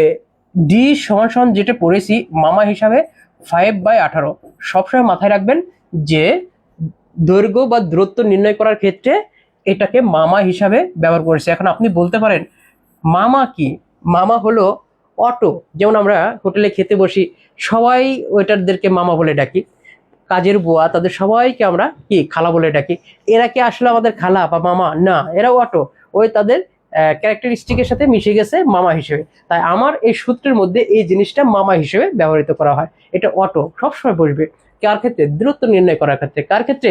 ডি সমান সমান যেটা পড়েছি মামা হিসাবে 5/18, সবসময় মাথায় রাখবেন যে দৈর্ঘ্য বা দূরত্ব নির্ণয় করার ক্ষেত্রে এটাকে মামা হিসাবে ব্যবহার করেছে। এখন আপনি বলতে পারেন মামা কি? মামা হলো অটো, যেমন আমরা হোটেলে খেতে বসি সবাই ওয়েটারদেরকে মামা বলে ডাকি, কাজের বুয়া তাদের সবাইকে আমরা কি খালা বলে ডাকি। এরা কি আসলে আমাদের খালা বা মামা? না, এরা অটো, ওই তাদের ক্যারেক্টারিস্টিকের সাথে মিশে গেছে মামা হিসেবে। তাই আমার এই সূত্রের মধ্যে এই জিনিসটা মামা হিসেবে ব্যবহৃত করা হয়। এটা অটো সবসময় বসবে কার ক্ষেত্রে? দূরত্ব নির্ণয় করার ক্ষেত্রে। কার ক্ষেত্রে?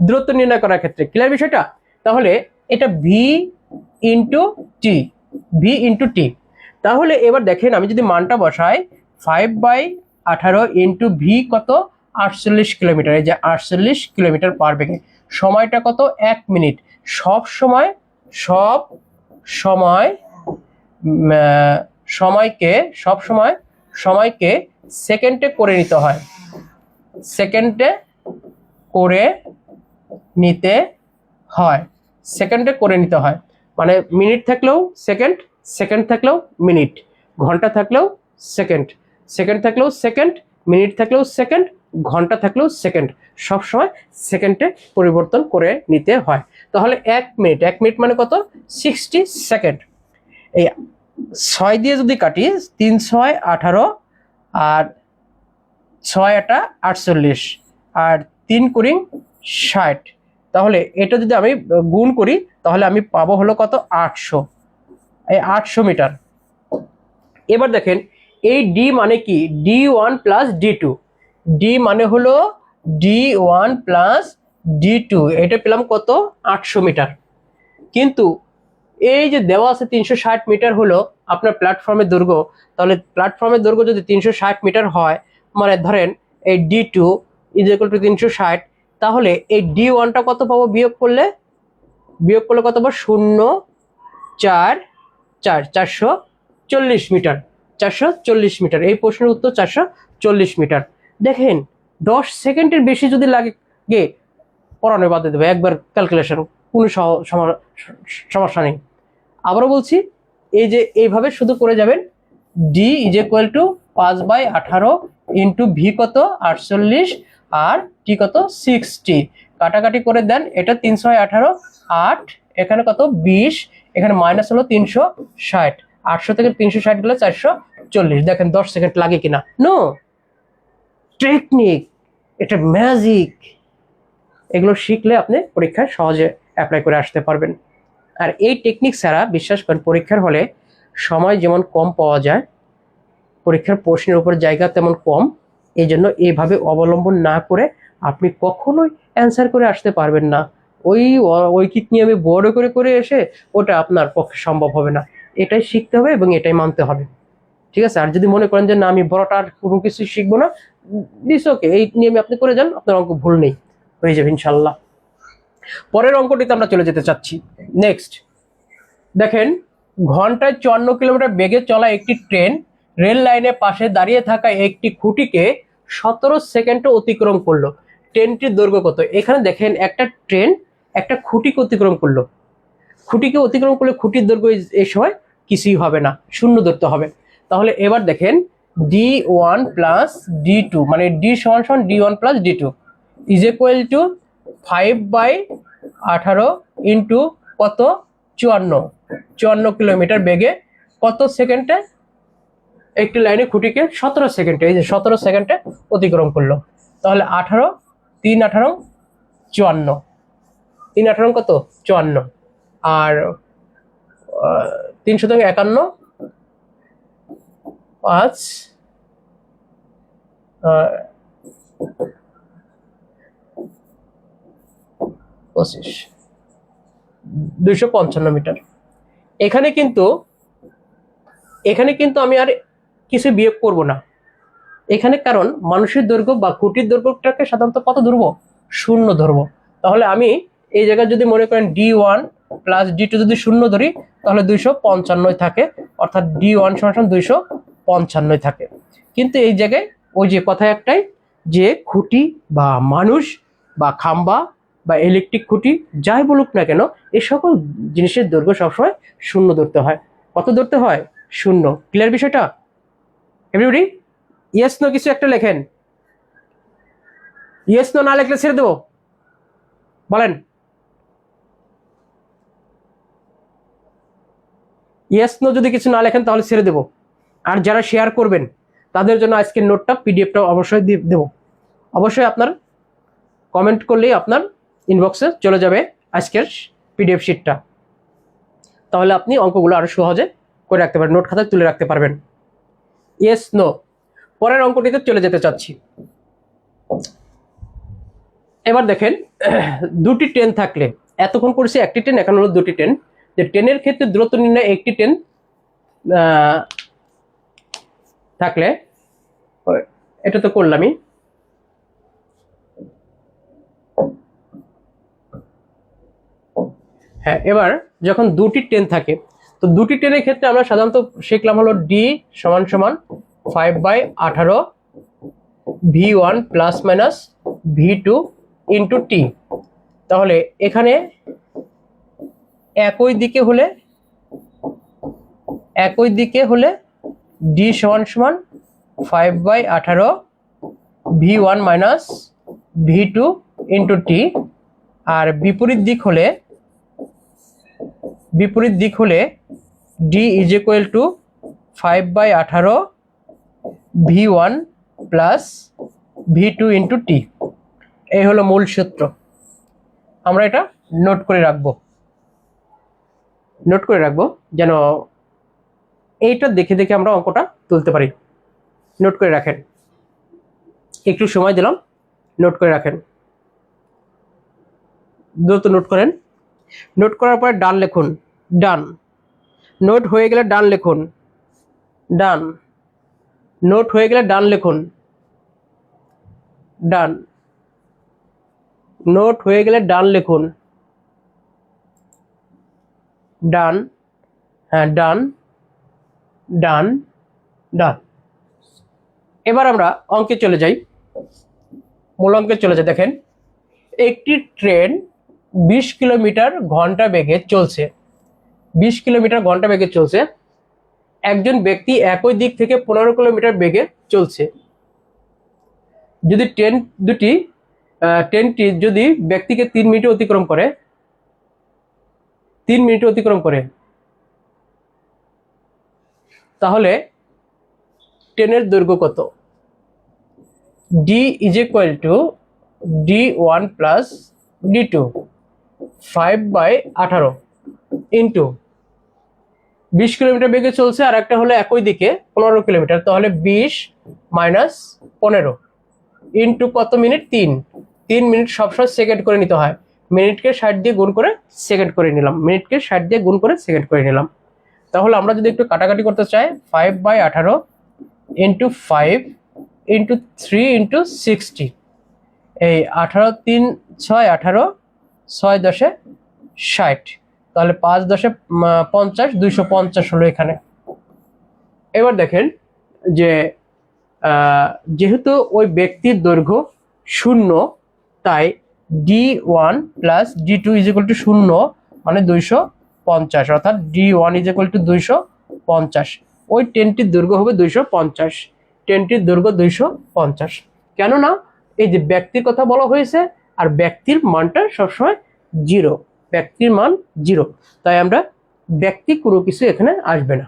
দূরত্ব নির্ণয় করার ক্ষেত্রে। ক্লিয়ার বিষয়টা? তাহলে এটা ভি ইন্টু টি, ভি ইন্টু টি। তাহলে এবার দেখেন আমি যদি মানটা বসাই 5/18 ইন্টু ভি কত? 48 কিলোমিটার। এই যে 48 কিলোমিটার পার বেগে, সময়টা কত? 1 মিনিট। সব সময় সময়কে সেকেন্ডে করে নিতে হয়, সেকেন্ডে করে নিতে হয়, সেকেন্ডে করে নিতে হয়। মানে মিনিট থাকলেও সেকেন্ড, সেকেন্ড থাকলেও মিনিট, ঘন্টা থাকলেও সেকেন্ড, সেকেন্ড থাকলেও সেকেন্ড, মিনিট থাকলেও সেকেন্ড, ঘন্টা থাকলেও সেকেন্ড, সবসময় সেকেন্ডে পরিবর্তন করে নিতে হয়। তাহলে 1 মিনিট, 1 মিনিট মানে কত? 60 সেকেন্ড। এই 6 দিয়ে যদি কাটি 3 6 18 আর 6 8 48 আর 3 কুড়ি 60, তাহলে এটা যদি আমি গুণ করি তাহলে আমি পাবো হলো কত? 800, এই 800 মিটার। এবার দেখেন এই ডি মানে কি? D1 প্লাস D2, ডি মানে হলো D1 প্লাস D2, এটা পেলাম কত? 800 মিটার। কিন্তু এই যে দেওয়া আছে 360 মিটার হলো আপনার প্ল্যাটফর্মের দৈর্ঘ্য, তাহলে প্ল্যাটফর্মের দৈর্ঘ্য যদি 360 মিটার হয়, মানে ধরেন এই D2 ইজ ইকুয়াল টু 360, তাহলে এই D1টা কত পাবো? বিয়োগ করলে কত পাবো? 0 4 4, 440 মিটার, 440 মিটার। এই প্রশ্নের উত্তর 440 মিটার। দেখেন 10 সেকেন্ডের বেশি যদি লাগে পড়ানো বাদ দেবে, একবার ক্যালকুলেশন, কোনো সমস্যা নেই। আবারও বলছি, এই যে এইভাবে শুধু করে যাবেন। D is equal to 5/18 into V কত? 48 আর টি কত? 60। কাটাকাটি করে দেন, এটা 318 8, এখানে কত? 20, এখানে মাইনাস হলো 360, 800 থেকে 360 গেলে 440। দেখেন 10 সেকেন্ড লাগে কিনা? নো, টেকনিক, এটা ম্যাজিক। এগুলো শিখলে আপনি পরীক্ষায় সহজে অ্যাপ্লাই করে আসতে পারবেন। আর এই টেকনিক ছাড়া বিশ্বাস করেন পরীক্ষার হলে সময় যেমন কম পাওয়া যায়, পরীক্ষার প্রশ্নের উপর জায়গা তেমন কম, এই জন্য এইভাবে অবলম্বন না করে আপনি কখনোই অ্যান্সার করে আসতে পারবেন না। ওই ঐকিক নিয়মে বড় করে করে এসে ওটা আপনার পক্ষে সম্ভব হবে না। এটাই শিখতে হবে এবং এটাই মানতে হবে, ঠিক আছে? আর যদি মনে করেন যে না আমি বড়টা আর কোনো কিছু শিখবো না, দিস ওকে, এই নিয়মে আপনি করে যান, আপনার অঙ্ক ভুল নেই, হয়ে যাবে ইনশাল্লাহ। পরের অঙ্কটিতে আমরা চলে যেতে চাচ্ছি। নেক্সট দেখেন ঘন্টায় 54 কিলোমিটার বেগে চলা একটি ট্রেন রেল লাইনের পাশে দাঁড়িয়ে থাকা একটি খুঁটিকে 17 সেকেন্ডে অতিক্রম করলো। ট্রেনটির দৈর্ঘ্য কত? এখানে দেখেন একটা ট্রেন একটা খুঁটিকে অতিক্রম করলো। খুঁটিকে অতিক্রম করলে খুঁটির দৈর্ঘ্য এই সময় কিছুই হবে না, শূন্য ধরতে হবে। তাহলে এবার দেখেন d1 প্লাস d2 মানে d সমান সমান d1 plus d2 is equal to 5/18 into কত 54 কিলোমিটার বেগে কত সেকেন্ডে একটি লাইনে খুঁটিকে 17 সেকেন্ডে, এই যে 17 সেকেন্ডে অতিক্রম করলো। তাহলে 18 3 18 54, 3 18 কত 54, আর 3 শতক 51 5 25 255 মিটার। এখানে কিন্তু আমি আর কিছু বিয়োগ করব না এখানে, কারণ মানুষের দৈর্ঘ্য বা খুঁটির দৈর্ঘ্যটাকে সাধারণত কত ধরবো? শূন্য ধরবো। তাহলে আমি এই জায়গায় যদি মনে করেন d1 প্লাস d2 যদি শূন্য ধরি তাহলে 255 থাকে, অর্থাৎ d1 সমান 255 থাকে। কিন্তু এই জায়গায় ওই যে কথা একটাই, যে খুঁটি বা মানুষ বা খাম্বা বা ইলেকট্রিক খুঁটি যাই বলুক না কেন, এই সকল জিনিসের দৈর্ঘ্য সবসময় শূন্য ধরতে হয়। কত ধরতে হয়? শূন্য। ক্লিয়ার বিষয়টা এভরিবডি? ইয়েস নো কিছু একটা লেখেন, ইয়েস নো না লেখলে ছেড়ে দেবো, বলেন। ইয়েস নো যদি কিছু না লেখেন তাহলে ছেড়ে দেবো। আর যারা শেয়ার করবেন তাদের জন্য আজকের নোটটা পিডিএফটা অবশ্যই দেবো। অবশ্যই আপনার কমেন্ট করলেই আপনার ইনবক্সে চলে যাবে আজকের পিডিএফ শিটটা, তাহলে আপনি অঙ্কগুলো আরো সহজে করে রাখতে পারবেন, নোট খাতায় তুলে রাখতে পারবেন। Yes no. পরের অঙ্কটিতে চলে যেতে চাচ্ছি। এবার দেখেন দুটি ট্রেন থাকলে, এতক্ষণ করেছি একটি ট্রেন, এখন হলো দুটি ট্রেন। যে ট্রেনের ক্ষেত্রে দূরত্ব নির্ণয় একটি ট্রেন থাকলে, এটা তো করলামই। হ্যাঁ, এবার যখন দুটি ট্রেন থাকে, তো দুটি ট্রেনের ক্ষেত্রে আমরা সাধারণত শিখলাম হলো d সমান সমান 5/18 v1 plus minus v2 into T. তাহলে এখানে একই দিকে হলে d সমান সমান 5/18 v1 মাইনাস v2 ইন্টু টি, আর বিপরীত দিক হলে d is equal to 5/18 v1 plus v2 into T. এই হলো মূল সূত্র। আমরা এটা নোট করে রাখবো যেন এইটা দেখে দেখে আমরা অঙ্কটা তুলতে পারি। নোট করে রাখেন, একটু সময় দিলাম, নোট করে রাখেন, দ্রুত নোট করেন। নোট করার পরে ডান লিখুন, ডান। নোট হয়ে গেলে ডান লিখুন, ডান। নোট হয়ে গেলে ডান লিখুন, ডান। নোট হয়ে গেলে ডান লিখুন, ডান। হ্যাঁ, ডান ডান ডান। এবার আমরা অঙ্কে চলে যাই, মূল অঙ্কে চলে যাই। দেখেন একটি ট্রেন 20 কিলোমিটার ঘন্টা বেগে চলছে, 20 কিলোমিটার ঘন্টা বেগে চলছে। একজন ব্যক্তি একই দিক থেকে 15 কিলোমিটার বেগে চলছে। যদি ট্রেনটি যদি ব্যক্তিকে 3 মিনিটে অতিক্রম করে, 3 মিনিটে অতিক্রম করে, তাহলে ট্রেনের দৈর্ঘ্য কত? d is equal two d1 plus d2 5/18 into 20 kilometre বেগে চলছে, আর একটা হলো একই দিকে 15 কিলোমিটার, তাহলে 20 মাইনাস 15 ইন্টু কত মিনিট? 3 মিনিট সবসময় সেকেন্ড করে নিতে হয়। মিনিটকে 60 দিয়ে গুণ করে সেকেন্ড করে নিলাম, মিনিটকে 60 দিয়ে গুণ করে সেকেন্ড করে নিলাম। তাহলে আমরা যদি একটু কাটাকাটি করতে চাই, 5/18 ইন্টু 5 ইন্টু 3 ইন্টু 60, এই 18 3 6 18, 6 10 60, তাহলে 5 10 50, 250 হলো এখানে। এবার দেখেন যে যেহেতু ওই ব্যক্তির দৈর্ঘ্য 0, তাই d1 plus d2 is equal two 0 মানে 250, অর্থাৎ d1 ইজ ইকুয়াল টু 250। ওই ট্রেনটির দৈর্ঘ্য হবে 250, ট্রেনটির দৈর্ঘ্য 250। কেননা এই যে ব্যক্তির কথা বলা হয়েছে, আর ব্যক্তির মানটা সবসময় 0, ব্যক্তির মান 0, তাই আমরা ব্যক্তি কোনো কিছু এখানে আসবে না,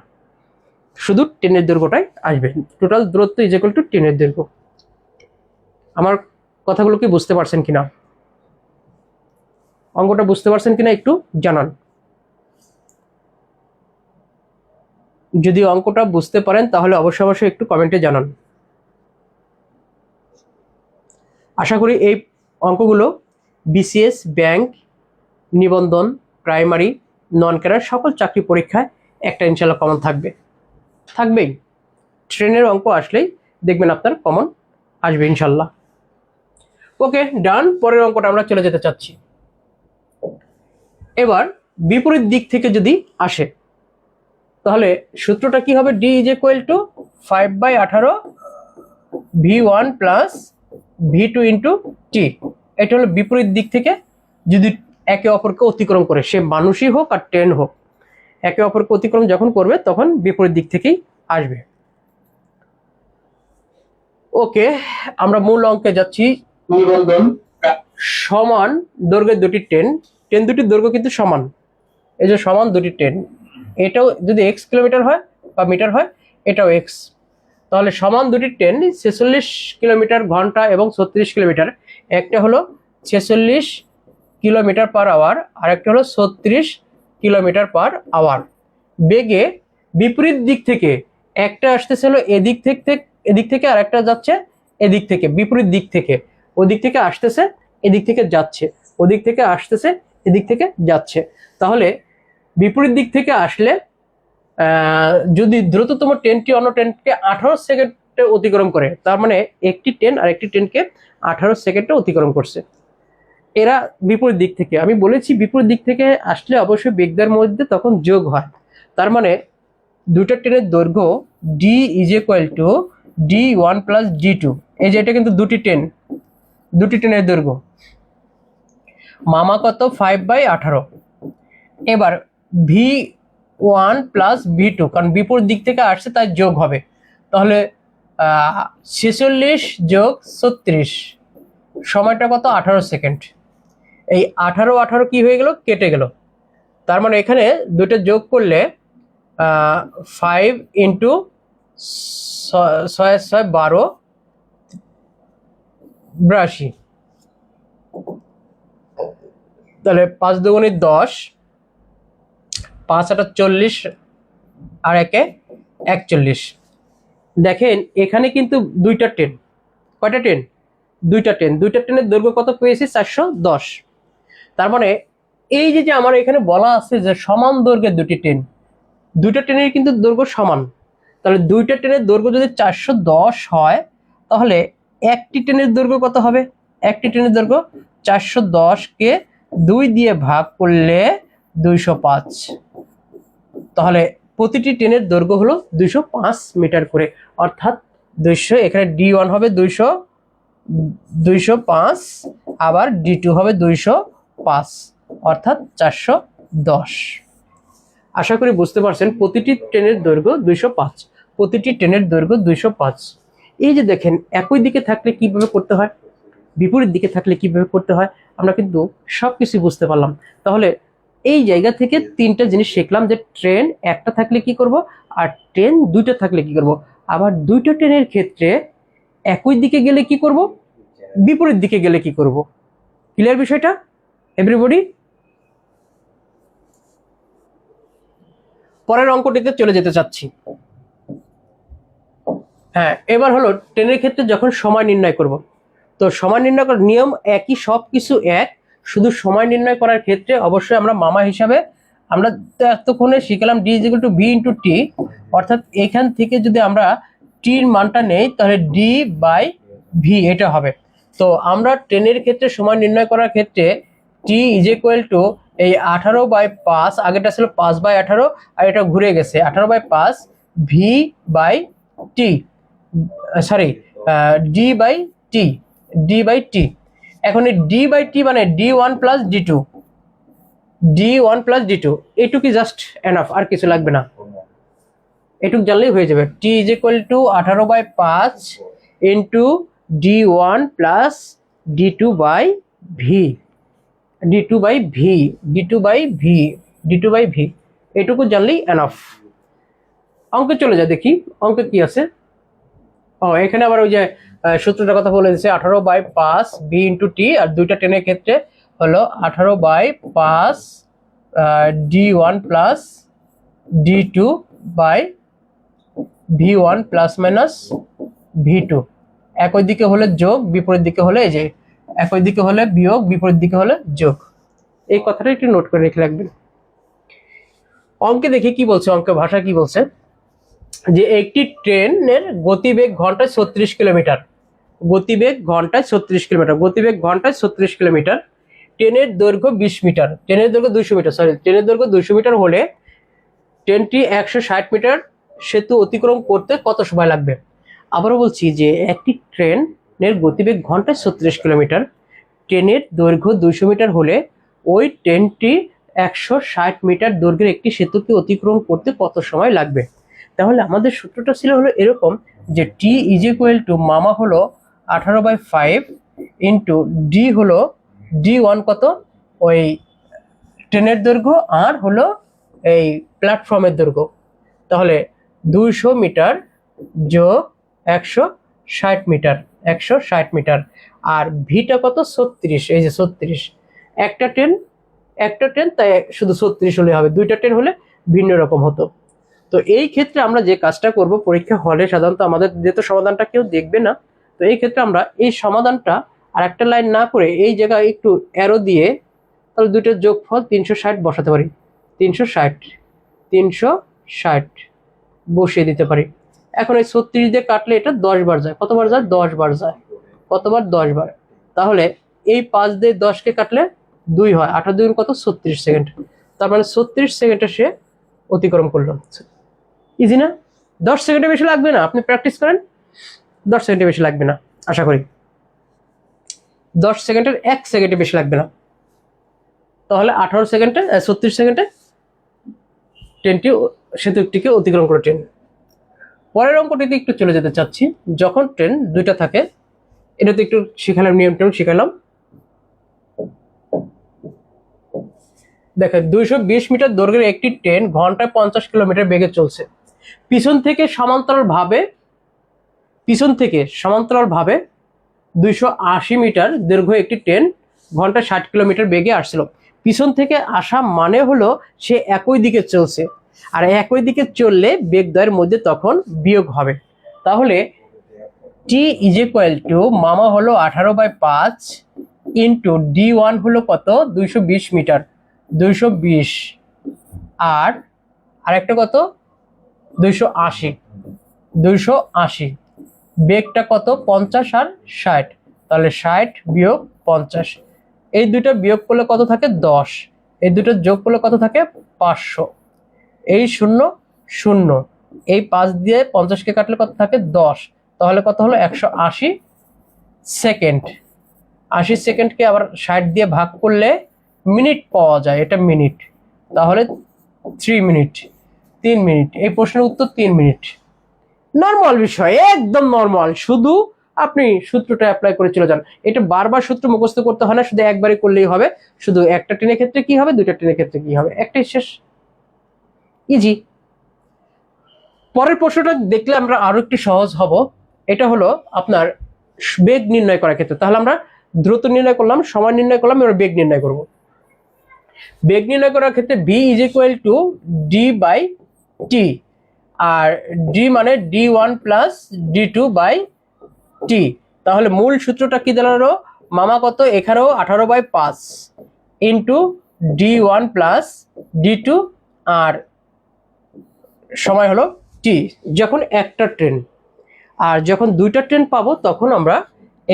শুধু ট্রেনের দৈর্ঘ্যটাই আসবে। টোটাল দূরত্ব ইজ ইকুয়াল টু ট্রেনের দৈর্ঘ্য। আমার কথাগুলো কি বুঝতে পারছেন কিনা, অঙ্কটা বুঝতে পারছেন কিনা একটু জানান। যদি অঙ্কটা বুঝতে পারেন তাহলে অবশ্যই একটু কমেন্টে জানান। আশা করি এই অঙ্কগুলো বিসিএস, ব্যাংক, নিবন্ধন, প্রাইমারি, নন ক্যাডার সকল চাকরি পরীক্ষায় একটা ইনশাল্লাহ কমন থাকবেই। ট্রেনের অঙ্ক আসলেই দেখবেন আপনার কমন আসবে ইনশাল্লাহ। ওকে ডান, পরের অঙ্কটা আমরা চলে যেতে চাচ্ছি। এবার বিপরীত দিক থেকে যদি আসে তাহলে সূত্রটা কি হবে? D is equal to 5/18 v1 plus v2 into T. এটা হলো বিপরীত দিক থেকে যদি একে অপরকে অতিক্রম করে, সে মানুষই হোক আর ট্রেন হোক, একে অপরকে অতিক্রম যখন করবে তখন বিপরীত দিক থেকেই আসবে। ওকে, আমরা মূল অঙ্কে যাচ্ছি। নিবন্ধন সমান দৈর্ঘ্যের দুটি ট্রেন দুটির দৈর্ঘ্য কিন্তু সমান, এই যে সমান দুটি ট্রেন, এটাও যদি x কিলোমিটার হয় বা মিটার হয়, এটাও x, তাহলে সমান দুটি ট্রেন 46 কিলোমিটার ঘন্টা এবং 36 কিলোমিটার, একটা হলো 46 কিলোমিটার পার আওয়ার আর একটা হলো 36 কিলোমিটার পার আওয়ার বেগে বিপরীত দিক থেকে, একটা আসতেছে হলো এদিক থেকে আর একটা যাচ্ছে এদিক থেকে, বিপরীত দিক থেকে, ওদিক থেকে আসতেছে এদিক থেকে যাচ্ছে, ওদিক থেকে আসতেছে এদিক থেকে যাচ্ছে। তাহলে বিপরীত দিক থেকে আসলে যদি দ্রুততম ট্রেনটি অন্য ট্রেনকে 18 সেকেন্ডে অতিক্রম করে, তার মানে একটি ট্রেন আর একটি ট্রেনকে 18 সেকেন্ডে অতিক্রম করছে। এরা বিপরীত দিক থেকে, আমি বলেছি বিপরীত দিক থেকে আসলে অবশ্যই বেগদের মধ্যে তখন যোগ হয়, তার মানে দুইটা ট্রেনের দৈর্ঘ্য D is equal two d1 plus d2। এই যে এটা কিন্তু দুটি ট্রেনের দৈর্ঘ্য, মামা কত 5/18। এবার v1 প্লাস v2, কারণ বিপরীত দিক থেকে আসছে তাই যোগ হবে, তাহলে 46 যোগ 36 সময়টা কত 18 সেকেন্ড। এই 18 কি হয়ে গেল, কেটে গেল, তার মানে এখানে দুটো যোগ করলে 5 ইন্টু 6 6 12 82, তাহলে 5 দুগুণে 10, 5 8 40 আর 1 41। দেখেন এখানে কিন্তু দুইটা ট্রেন, কয়টা ট্রেন? দুইটা ট্রেনের দৈর্ঘ্য কত পেয়েছি? 410। তার মানে এই যে আমার এখানে বলা আছে যে সমান দৈর্ঘ্যের দুইটা ট্রেনের কিন্তু দৈর্ঘ্য সমান, তাহলে দুইটা ট্রেনের দৈর্ঘ্য যদি 410 হয় তাহলে একটি ট্রেনের দৈর্ঘ্য কত হবে? একটি ট্রেনের দৈর্ঘ্য 410কে 2 দিয়ে ভাগ করলে 205, তাহলে প্রতিটি ট্রেনের দৈর্ঘ্য হলো 205 মিটার করে, অর্থাৎ 200, এখানে d1 হবে 205, আবার d2 হবে 205, অর্থাৎ 410। আশা করি বুঝতে পারছেন প্রতিটি ট্রেনের দৈর্ঘ্য 205, প্রতিটি ট্রেনের দৈর্ঘ্য 205। এই যে দেখেন একই দিকে থাকলে কিভাবে করতে হয়, বিপরীত দিকে থাকলে কিভাবে করতে হয়, আমরা কিন্তু সবকিছু বুঝতে পারলাম। তাহলে এই জায়গা থেকে তিনটা জিনিস শিখলাম, যে ট্রেন একটা থাকলে কি করব, আর ট্রেন দুইটা থাকলে কি করব, আবার দুইটা ট্রেনের ক্ষেত্রে একই দিকে গেলে কি করব, বিপরীত দিকে গেলে কি করব। ক্লিয়ার বিষয়টা এভরিবডি? পরের অঙ্কটিতে চলে যেতে চাচ্ছি। হ্যাঁ, এবার হলো ট্রেনের ক্ষেত্রে যখন সময় নির্ণয় করব, তো সময় নির্ণয় করার নিয়ম একই, সব কিছু এক, শুধু সময় নির্ণয় করার ক্ষেত্রে অবশ্যই আমরা মামা হিসাবে আমরা এতক্ষণে শিখলাম D is equal to V into T, অর্থাৎ এখান থেকে যদি আমরা টির মানটা নেই তাহলে ডি বাই ভি এটা হবে। তো আমরা ট্রেনের ক্ষেত্রে সময় নির্ণয় করার ক্ষেত্রে টি ইজ ইকুয়াল টু এই 18/5, আগেটা ছিল 5/18 আর এটা ঘুরে গেছে 18/5 V by T, sorry D by T. এখন এই ডি বাই টি মানে d1 প্লাস d2, এটুকু জাস্ট এনাফ, আর কিছু লাগবে না, এটুক জানলেই হয়ে যাবে। T is equal to 18/5 into d1 plus d2 by V, এটুকু জানলেই এনাফ। অঙ্কে চলে যায়, দেখি অঙ্কে কি আছে। এখানে আবার ওই যে সূত্রটার কথা বলে দিচ্ছে 18/5 ভি ইন্টু টি, আর দুইটা টেনের ক্ষেত্রে হলো 18/5 d1 plus d2 by v1 plus minus v2। একই দিকে হলে যোগ, বিপরীত দিকে হলে এই যে একই দিকে হলে বিয়োগ, বিপরীত দিকে হলে যোগ। এই কথাটা একটু নোট করে রেখে রাখবেন। অঙ্কে দেখি কি বলছে, অঙ্কের ভাষা কি বলছে, যে একটি ট্রেনের গতিবেগ ঘন্টায় 36 কিলোমিটার, গতিবেগ ঘন্টায় 36 কিলোমিটার, ট্রেনের দৈর্ঘ্য 20 মিটার, ট্রেনের দৈর্ঘ্য 200 মিটার, সরি ট্রেনের দৈর্ঘ্য 200 মিটার হলে ট্রেনটি 160 মিটার সেতু অতিক্রম করতে কত সময় লাগবে। আবারও বলছি যে একটি ট্রেনের গতিবেগ ঘন্টায় 36 কিলোমিটার, ট্রেনের দৈর্ঘ্য 200 মিটার হলে ওই ট্রেনটি 160 মিটার দৈর্ঘ্যের একটি সেতুকে অতিক্রম করতে কত সময় লাগবে। তাহলে আমাদের সূত্রটা ছিল হলো এরকম যে টি ইজ ইকুয়াল টু মামা হলো 18/5 ইন্টু ডি হলো d1 কত, ওই ট্রেনের দৈর্ঘ্য, আর হলো এই প্ল্যাটফর্মের দৈর্ঘ্য। তাহলে 200 মিটার যোগ 160 মিটার, আর ভিটা কত 36, এই যে 36। একটা ট্রেন তাই শুধু 36 হলে হবে, দুইটা ট্রেন হলে ভিন্ন রকম হতো। তো এই ক্ষেত্রে আমরা যে কাজটা করব, পরীক্ষা হলে সাধারণত আমাদের যেহেতু সমাধানটা কেউ দেখবে না, তো এই ক্ষেত্রে আমরা এই সমাধানটা আর একটা লাইন না করে এই জায়গায় একটু অ্যারো দিয়ে তাহলে দুইটার যোগফল 360 বসাতে পারি, 360 বসিয়ে দিতে পারি। এখন এই 36 দিয়ে কাটলে এটা 10 বার যায়, কতবার যায় 10 বার যায়, কতবার 10 বার। তাহলে এই 5 দিয়ে 10কে কাটলে 2 হয়, 8 2 কত 36 সেকেন্ড। তার মানে 36 সেকেন্ডে সে অতিক্রম করলো। ইজি না? 10 সেকেন্ডে বেশি লাগবে না, আপনি প্র্যাকটিস করেন, 10 সেকেন্ডে বেশি লাগবে না, আশা করি 10 সেকেন্ডের 1 সেকেন্ডে বেশি লাগবে না। তাহলে 36 সেকেন্ডে ট্রেনটি সেতুটিকে অতিক্রম করে ট্রেন। পরের অঙ্কটিতে একটু চলে যেতে চাচ্ছি। যখন ট্রেন দুইটা থাকে, এটা তো একটু শিখালাম, নিয়ম শিখালাম। দেখেন 220 মিটার দৈর্ঘ্যের একটি ট্রেন ঘন্টায় 50 কিলোমিটার বেগে চলছে। পিছন থেকে সমান্তরাল ভাবে 280 মিটার দৈর্ঘ্য একটি ট্রেন ঘন্টায় 60 কিলোমিটার বেগে আসছিল। পিছন থেকে আসা মানে হলো সে একই দিকে চলছে, আর একই দিকে চললে বেগদ্বয়ের মধ্যে তখন বিয়োগ হবে। তাহলে টি ইজ ইকুয়াল টু মামা হলো 18/5 ইন্টু d1 হলো কত 220 মিটার, 220, আর আরেকটা কত 280, বেগটা কত 50 আর 60, তাহলে 60 বিয়োগ 50, এই দুটো বিয়োগ করলে কত থাকে 10, এই দুটো যোগ করলে কত থাকে 500, এই 0 0, এই 5 দিয়ে 50কে কাটলে কত থাকে 10, তাহলে কত হলো 180 সেকেন্ড। 80 সেকেন্ডকে আবার 60 দিয়ে ভাগ করলে মিনিট পাওয়া যায়, এটা মিনিট, তাহলে 3 মিনিট। এই প্রশ্নের উত্তর 3 মিনিট। নর্মাল বিষয়, একদম নর্মাল, শুধু আপনি সূত্রটা অ্যাপ্লাই করে চলে যান। এটা বারবার সূত্র মুখস্থ করতে হয় না, শুধু একবারই করলেই হবে। শুধু একটা ট্রেনের ক্ষেত্রে কি হবে, দুইটা ট্রেনের ক্ষেত্রে কি হবে, একটাই শেষ, ইজি। পরের প্রশ্নটা দেখলে আমরা আরো একটু সহজ হব। এটা হলো আপনার বেগ নির্ণয় করার ক্ষেত্রে। তাহলে আমরা দ্রুত নির্ণয় করলাম, সময় নির্ণয় করলাম, এবার বেগ নির্ণয় করব। বেগ নির্ণয় করার ক্ষেত্রে v is equal to D by T, আর ডি মানে d1 প্লাস d2 বাই টি। তাহলে মূল সূত্রটা কি দাঁড়ালো, মামা কত এখানেও 18/5 ইন্টু d1 প্লাস d2, আর সময় হলো টি। যখন একটা ট্রেন, আর যখন দুইটা ট্রেন পাবো তখন আমরা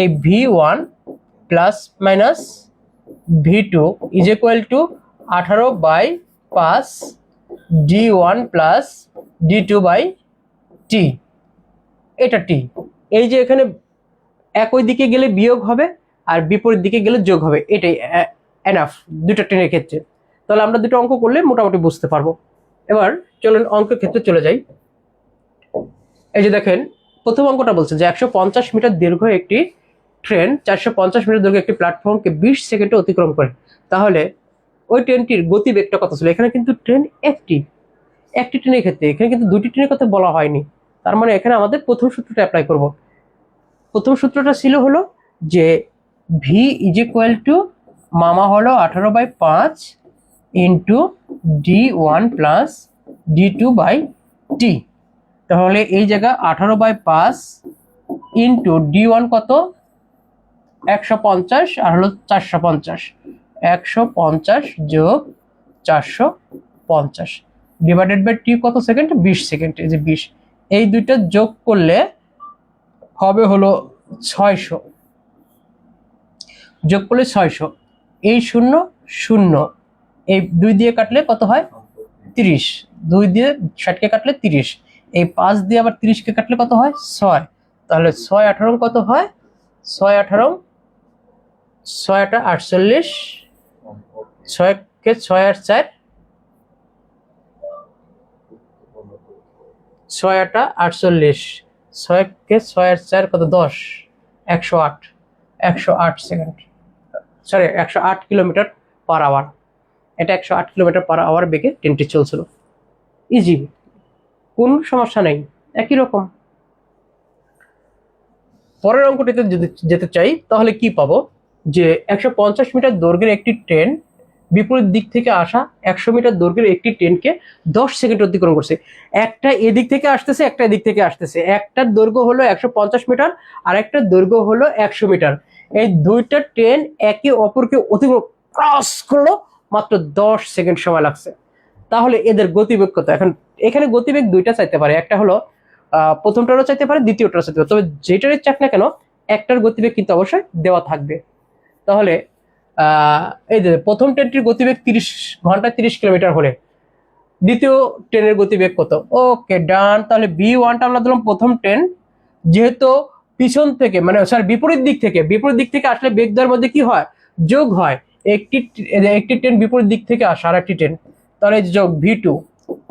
এই v1 plus minus v2 is equal to 18/5 d1 plus d2 by T. এটা টি। এই যে এখানে একই দিকে গেলে বিয়োগ হবে আর বিপরীত দিকে গেলে যোগ হবে, এটাই এনাফ দুটো ট্রেনের ক্ষেত্রে। তাহলে আমরা দুটো অঙ্ক করলে মোটামুটি বুঝতে পারবো। এবার চলুন অঙ্কের ক্ষেত্রে চলে যাই। এই যে দেখেন প্রথম অঙ্কটা বলছে যে 150 মিটার দীর্ঘ একটি ট্রেন 450 মিটার দৈর্ঘ্য একটি প্ল্যাটফর্মকে 20 সেকেন্ডে অতিক্রম করে। তাহলে ওই ট্রেনটির গতিবেগটা কত ছিল? এখানে কিন্তু ট্রেন একটি ট্রেনের ক্ষেত্রে, এখানে কিন্তু দুটি ট্রেনের কথা বলা হয়নি। তার মানে এখানে আমাদের প্রথম সূত্রটা অ্যাপ্লাই করব। প্রথম সূত্রটা ছিল হলো যে ভি ইজ ইকুয়াল টু মামা হলো 18/5 ইন্টু d1 প্লাস d2/t। তাহলে এই জায়গা 18/5 ইন্টু d1 কত 150 আর হলো 450, 150 যোগ 450 ডিভাইডেড বাই টি কত সেকেন্ড? 20 সেকেন্ড। এই যে 20, এই দুইটা যোগ করলে হবে হলো 600, যোগ করলে 600, এই 0 0, এই 2 দিয়ে কাটলে কত হয়? 30, 2 দিয়ে 60কে কাটলে 30, এই 5 দিয়ে আবার 30কে কাটলে কত হয়? 6। তাহলে 6 18 কত হয়? 6 18 6 8 48, 6 কে 6 আর 4, 6 8 48, 6 কে 6 আর 4 কত? 10, 108, 108 second, sorry 108 kilometre per hour. এটা 108 কিলোমিটার পার আওয়ার বেগে ট্রেনটি চলছিল। ইজি, কোনো সমস্যা নেই, একই রকম। পরের অঙ্কটিতে যদি যেতে চাই তাহলে কি পাবো? যে 150 মিটার দৈর্ঘ্যের একটি ট্রেন বিপরীত দিক থেকে আসা 100 মিটার দৈর্ঘ্যের একটি ট্রেনকে 10 সেকেন্ড অতিক্রম করছে। একটা এদিক থেকে আসতেছে, একটা এদিক থেকে আসতেছে। একটার দৈর্ঘ্য হলো 150 মিটার আর একটার দৈর্ঘ্য হলো 100 মিটার। এই দুইটা ট্রেন একে অপরকে অতিক্রম ক্রস করলো, মাত্র 10 সেকেন্ড সময় লাগছে। তাহলে এদের গতিবেগ কত? এখন এখানে গতিবেগ দুইটা চাইতে পারে, একটা হলো প্রথমটারও চাইতে পারে, দ্বিতীয়টারও চাইতে পারে, তবে যেটারই চাক না কেন একটার গতিবেগ কিন্তু অবশ্যই দেওয়া থাকবে। তাহলে এই যে প্রথম ট্রেনটির গতিবেগ 30 ঘন্টায় 30 কিলোমিটার হলে দ্বিতীয় ট্রেনের গতিবেগ কত? ওকে ডান। তাহলে B1টা আমরা দিলাম প্রথম ট্রেন, যেহেতু পিছন থেকে মানে সরি বিপরীত দিক থেকে আসলে বেগ দরের মধ্যে কি হয়? যোগ হয়। একটি ট্রেন বিপরীত দিক থেকে আসে আর একটি ট্রেন, তাহলে যোগ V2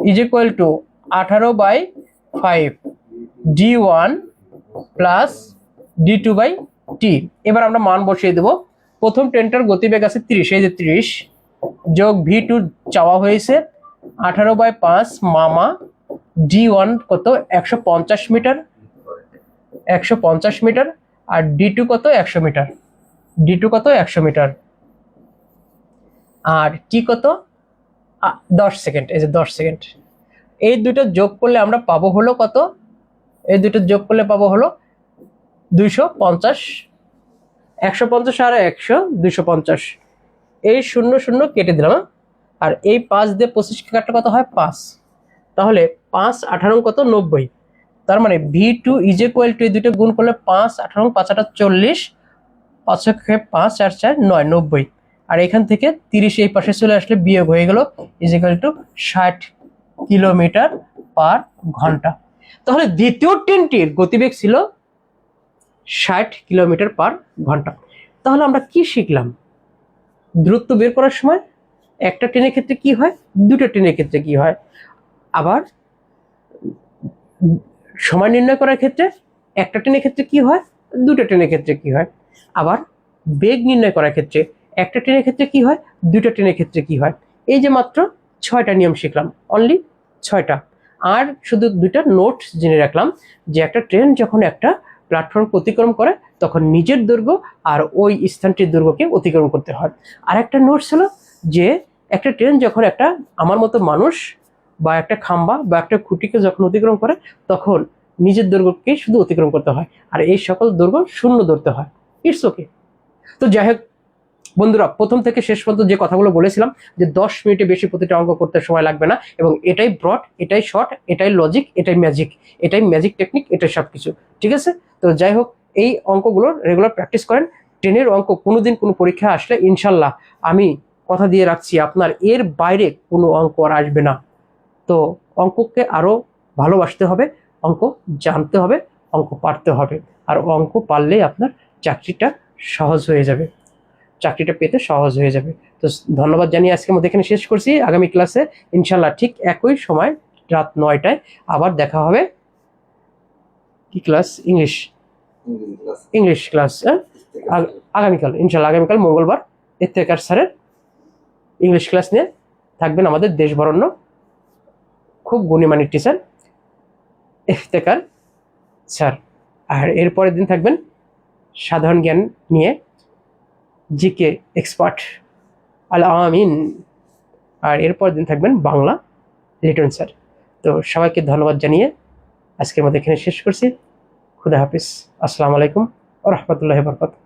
is equal to 18/5 d1 plus d2/t। এবার আমরা মান বসিয়ে দেব। প্রথম ট্রেনটার গতিবেগ আছে 30, এই যে 30 যোগ V2 চাওয়া হয়েছে 18/5 মামা d1 কত? 150 মিটার, 150 মিটার, আর d2 কত? 100 মিটার, d2 কত? 100 মিটার, আর t কত? 10 সেকেন্ড। এই যে 10 সেকেন্ড, এই দুটো যোগ করলে আমরা পাবো হলো কত? এই দুটো যোগ করলে পাবো হলো 250, 150 আর 100 250, এই 0 0 কেটে দিলাম, আর এই 5 দিয়ে 25 কে কাটলে কত হয়? 5। তাহলে 5 18 কত? 90। তার মানে V2 ইজ ইকুয়াল টু এই দুটো গুণ করলে 5 18 5 8 40, 5 5 4 4 9 90, আর এখান থেকে 30 এই পাশে চলে আসলে বিয়োগ হয়ে গেল ইজ ইকুয়াল টু 60 কিলোমিটার পার ঘন্টা। তাহলে দ্বিতীয় ট্রেনটির গতিবেগ ছিল 60 কিলোমিটার পার ঘন্টা। তাহলে আমরা কি শিখলাম? দূরত্ব বের করার সময় একটা ট্রেনের ক্ষেত্রে কি হয়, দুটো ট্রেনের ক্ষেত্রে কি হয়, আবার সময় নির্ণয় করার ক্ষেত্রে একটা ট্রেনের ক্ষেত্রে কি হয়, দুটো ট্রেনের ক্ষেত্রে কি হয়, আবার বেগ নির্ণয় করার ক্ষেত্রে একটা ট্রেনের ক্ষেত্রে কি হয়, দুটো ট্রেনের ক্ষেত্রে কি হয়। এই যে মাত্র 6টা নিয়ম শিখলাম, অনলি 6টা। আর শুধু দুইটা নোট জেনে রাখলাম যে একটা ট্রেন যখন একটা প্ল্যাটফর্ম অতিক্রম করে তখন নিজের দৈর্ঘ্য আর ওই স্থানটির দৈর্ঘ্যকে অতিক্রম করতে হয়। আর একটা নোটস হলো যে একটা ট্রেন যখন একটা আমার মতো মানুষ বা একটা খাম্বা বা একটা খুঁটিকে যখন অতিক্রম করে তখন নিজের দৈর্ঘ্যকে শুধু অতিক্রম করতে হয়, আর এই সকল দৈর্ঘ্য শূন্য ধরতে হয়। It's okay. তো যাই হোক বন্ধুরা, প্রথম থেকে শেষ পর্যন্ত যে কথাগুলো বলেছিলাম যে 10 মিনিটে বেশি প্রতিটা অঙ্ক করতে সময় লাগবে না, এবং এটাই ব্রড, এটাই শর্ট, এটাই লজিক, এটাই ম্যাজিক টেকনিক, এটাই সবকিছু। ঠিক আছে? তো যাই হোক, এই অঙ্কগুলো রেগুলার প্র্যাকটিস করেন। ট্রেনের অঙ্ক কোনোদিন কোনো পরীক্ষা আসলে ইনশাল্লাহ আমি কথা দিয়ে রাখছি আপনার এর বাইরে কোনো অঙ্ক আর আসবে না। তো অঙ্ককে আরো ভালোবাসতে হবে, অঙ্ক জানতে হবে, অঙ্ক পারতে হবে। আর অঙ্ক পারলেই আপনার চাকরিটা সহজ হয়ে যাবে, চাকরিটা পেতে সহজ হয়ে যাবে। তো ধন্যবাদ জানিয়ে আজকের মধ্যে এখানে শেষ করছি। আগামী ক্লাসে ইনশাল্লাহ ঠিক একই সময় রাত 9টায় আবার দেখা হবে। কি ক্লাস? English class. আগামীকাল ইনশাল্লাহ, আগামীকাল মঙ্গলবার ইফতেখার স্যারের ইংলিশ ক্লাস নিয়ে থাকবেন আমাদের দেশবরণ্য খুব গুণীমানী টিচার ইফতেখার স্যার। আর এরপরের দিন থাকবেন সাধারণ জ্ঞান নিয়ে জিকে এক্সপার্ট আল আমিন। আর এরপর দিন থাকবেন বাংলা লিটন স্যার। তো সবাইকে ধন্যবাদ জানিয়ে আজকের মধ্যে এখানে শেষ করছি। খুদা হাফিজ। আসসালামু আলাইকুম ওয়া রাহমাতুল্লাহি ওয়া বারাকাতুহু।